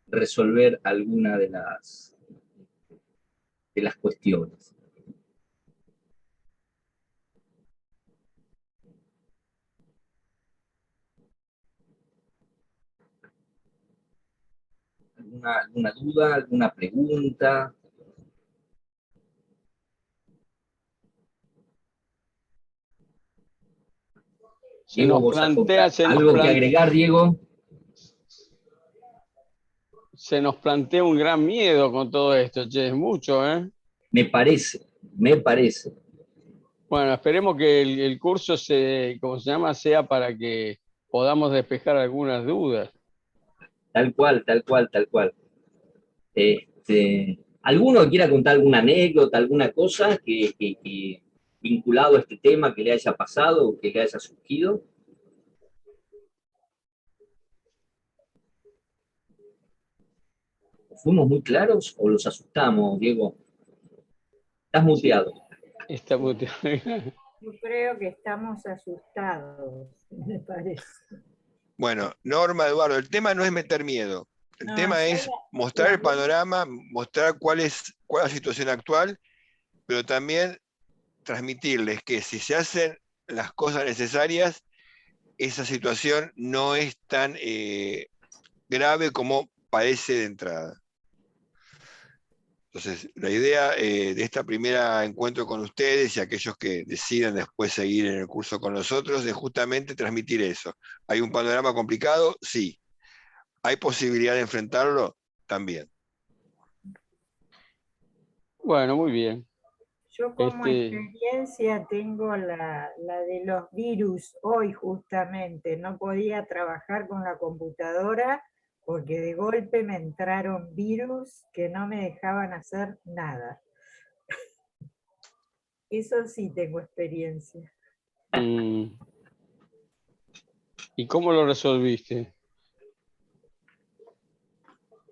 resolver alguna de las cuestiones. ¿Alguna duda, alguna pregunta? Diego, vos algo que agregar, Diego. Se nos plantea un gran miedo con todo esto, che, es mucho, ¿eh? me parece. Bueno, esperemos que el curso ¿cómo se llama? Sea para que podamos despejar algunas dudas. Tal cual, tal cual, tal cual. ¿Alguno quiera contar alguna anécdota, alguna cosa que vinculado a este tema que le haya pasado o que le haya surgido? ¿Fuimos muy claros o los asustamos, Diego? Estás muteado. Está muy... Yo creo que estamos asustados, me parece. Bueno, Norma, Eduardo, el tema no es meter miedo. El No, tema ya es mostrar el panorama, mostrar cuál es la situación actual, pero también transmitirles que si se hacen las cosas necesarias, esa situación no es tan grave como parece de entrada. Entonces, la idea de esta primera encuentro con ustedes y aquellos que decidan después seguir en el curso con nosotros es justamente transmitir eso. ¿Hay un panorama complicado? Sí. ¿Hay posibilidad de enfrentarlo? También. Bueno, muy bien. Yo como experiencia tengo la de los virus hoy justamente. No podía trabajar con la computadora porque de golpe me entraron virus que no me dejaban hacer nada. Eso sí tengo experiencia. ¿Y cómo lo resolviste?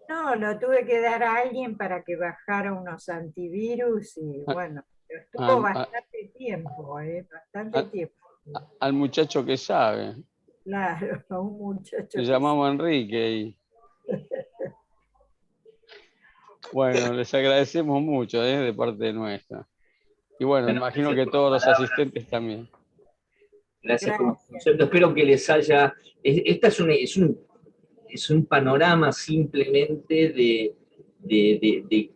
No, lo tuve que dar a alguien para que bajara unos antivirus y bueno, estuvo bastante tiempo, bastante tiempo. Al muchacho que sabe. Claro, a un muchacho. Le llamamos Enrique y... Bueno, les agradecemos mucho de parte nuestra. Y bueno, imagino que todos los asistentes también. Gracias por el concepto. Espero que les haya... Esta es un panorama simplemente de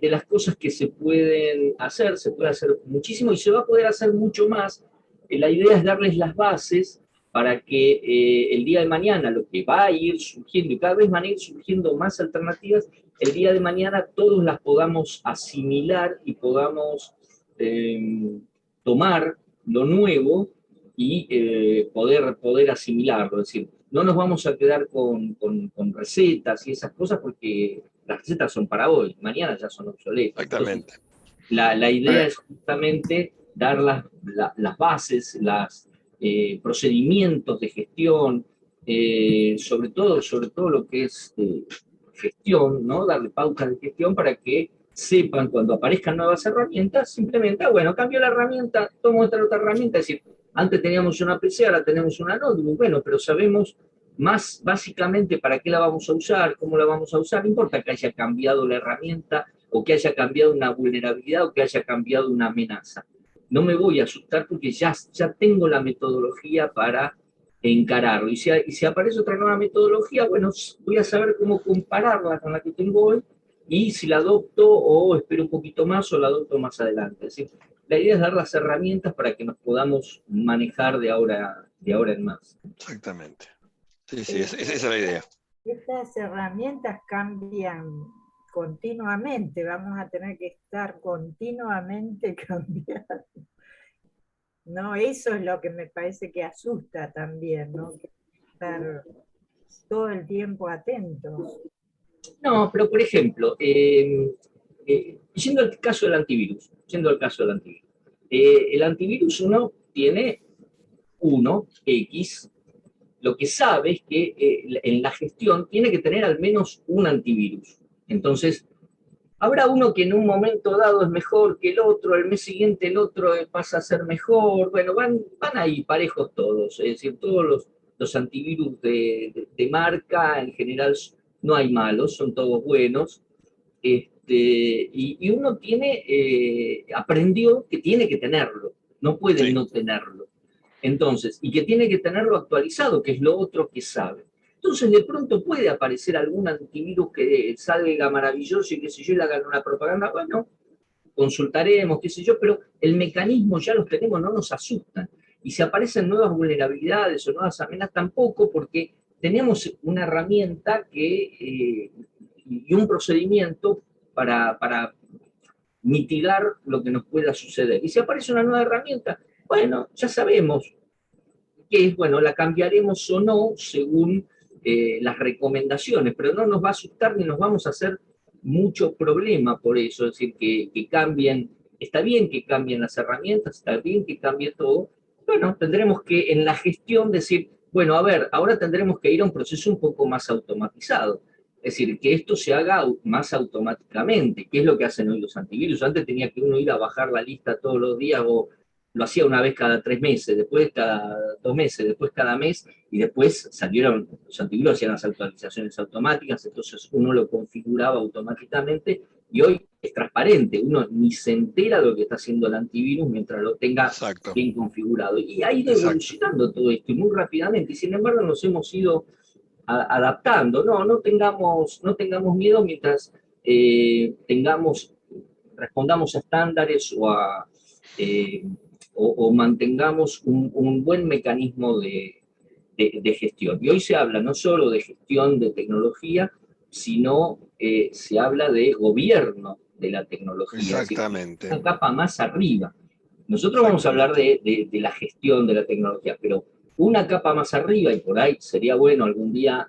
las cosas que se pueden hacer. Se puede hacer muchísimo y se va a poder hacer mucho más. La idea es darles las bases para que el día de mañana, lo que va a ir surgiendo, y cada vez van a ir surgiendo más alternativas, el día de mañana todos las podamos asimilar y podamos tomar lo nuevo y poder asimilarlo. Es decir, no nos vamos a quedar con recetas y esas cosas porque las recetas son para hoy, mañana ya son obsoletas. Exactamente. Entonces, la idea es justamente dar las bases, los procedimientos de gestión, sobre todo lo que es gestión, ¿no? Darle pautas de gestión para que sepan cuando aparezcan nuevas herramientas, simplemente, bueno, cambio la herramienta, tomo esta otra herramienta, es decir, antes teníamos una PC, ahora tenemos una notebook, bueno, pero sabemos más básicamente para qué la vamos a usar, cómo la vamos a usar, no importa que haya cambiado la herramienta o que haya cambiado una vulnerabilidad o que haya cambiado una amenaza. No me voy a asustar porque ya tengo la metodología para encararlo. Y si aparece otra nueva metodología, bueno, voy a saber cómo compararla con la que tengo hoy y si la adopto o espero un poquito más o la adopto más adelante. ¿Sí? La idea es dar las herramientas para que nos podamos manejar de ahora en más. Exactamente. Sí, esa es la idea. Estas herramientas cambian continuamente, vamos a tener que estar continuamente cambiando. No, eso es lo que me parece que asusta también, ¿no? Que estar todo el tiempo atentos. No, pero por ejemplo, yendo al caso del antivirus, el antivirus uno tiene 1X, lo que sabe es que en la gestión tiene que tener al menos un antivirus. Entonces, habrá uno que en un momento dado es mejor que el otro, el mes siguiente el otro pasa a ser mejor, bueno, van ahí parejos todos, es decir, todos los antivirus de marca en general no hay malos, son todos buenos, y uno aprendió que tiene que tenerlo, no puede no tenerlo. Entonces, y que tiene que tenerlo actualizado, que es lo otro que sabe. Entonces, de pronto puede aparecer algún antivirus que salga maravilloso y qué sé yo, y le hagan una propaganda, bueno, consultaremos, qué sé yo, pero el mecanismo ya los tenemos, no nos asustan. Y si aparecen nuevas vulnerabilidades o nuevas amenazas, tampoco, porque tenemos una herramienta y un procedimiento para mitigar lo que nos pueda suceder. Y si aparece una nueva herramienta, bueno, ya sabemos que es, bueno, la cambiaremos o no según las recomendaciones, pero no nos va a asustar ni nos vamos a hacer mucho problema por eso, es decir, que cambien, está bien que cambien las herramientas, está bien que cambie todo, bueno, tendremos que en la gestión decir, bueno, a ver, ahora tendremos que ir a un proceso un poco más automatizado, es decir, que esto se haga más automáticamente, que es lo que hacen hoy los antivirus. Antes tenía que uno ir a bajar la lista todos los días o lo hacía una vez cada 3 meses, después cada 2 meses, después cada mes, y después salieron, los antivirus hacían las actualizaciones automáticas, entonces uno lo configuraba automáticamente, y hoy es transparente, uno ni se entera de lo que está haciendo el antivirus mientras lo tenga Exacto, bien configurado. Y ha ido exacto. evolucionando todo esto, y muy rápidamente, y sin embargo nos hemos ido adaptando. No tengamos miedo mientras respondamos a estándares eh, o mantengamos un buen mecanismo de gestión. Y hoy se habla no solo de gestión de tecnología, sino se habla de gobierno de la tecnología, es decir, Exactamente, una capa más arriba. Nosotros vamos a hablar exactamente. de la gestión de la tecnología, pero una capa más arriba, y por ahí sería bueno algún día,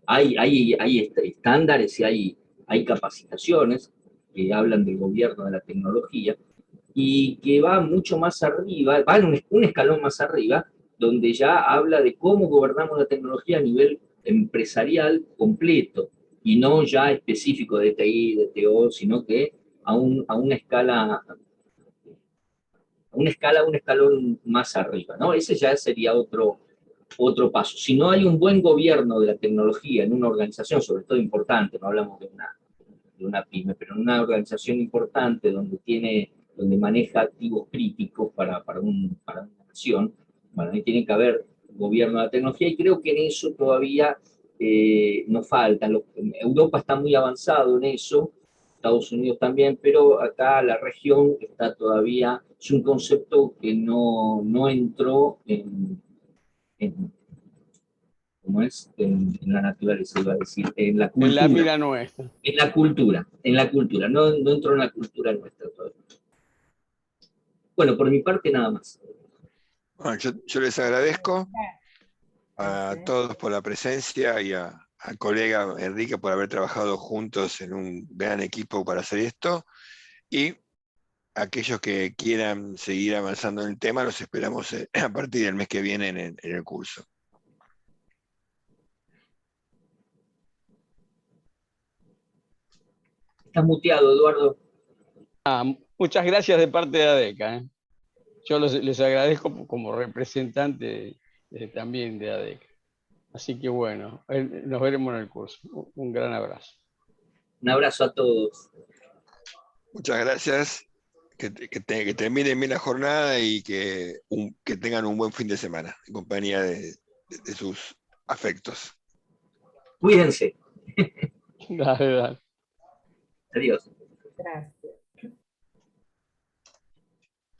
hay estándares y hay capacitaciones que hablan del gobierno de la tecnología, y que va mucho más arriba, va en un escalón más arriba, donde ya habla de cómo gobernamos la tecnología a nivel empresarial completo, y no ya específico de TI, de TO, sino que a una escala, un escalón más arriba, ¿no? Ese ya sería otro paso. Si no hay un buen gobierno de la tecnología en una organización, sobre todo importante, no hablamos de una pyme, pero en una organización importante donde maneja activos críticos para una nación, bueno, ahí tiene que haber gobierno de la tecnología, y creo que en eso todavía nos falta. Europa está muy avanzado en eso, Estados Unidos también, pero acá la región está todavía, es un concepto que no entró en como es en la naturaleza, iba a decir, en la En la cultura. mira nuestra. En la cultura, no entró en la cultura nuestra todavía. Bueno, por mi parte nada más. Bueno, yo les agradezco a Gracias. todos por la presencia y al colega Enrique por haber trabajado juntos en un gran equipo para hacer esto. Y aquellos que quieran seguir avanzando en el tema, los esperamos a partir del mes que viene en el curso. Estás muteado, Eduardo. Muchas gracias de parte de ADECA. Yo les agradezco como representante también de ADECA. Así que bueno, nos veremos en el curso. Un gran abrazo. Un abrazo a todos. Muchas gracias. Que terminen bien la jornada y que tengan un buen fin de semana en compañía de sus afectos. Cuídense. Dale, dale. Adiós. Gracias.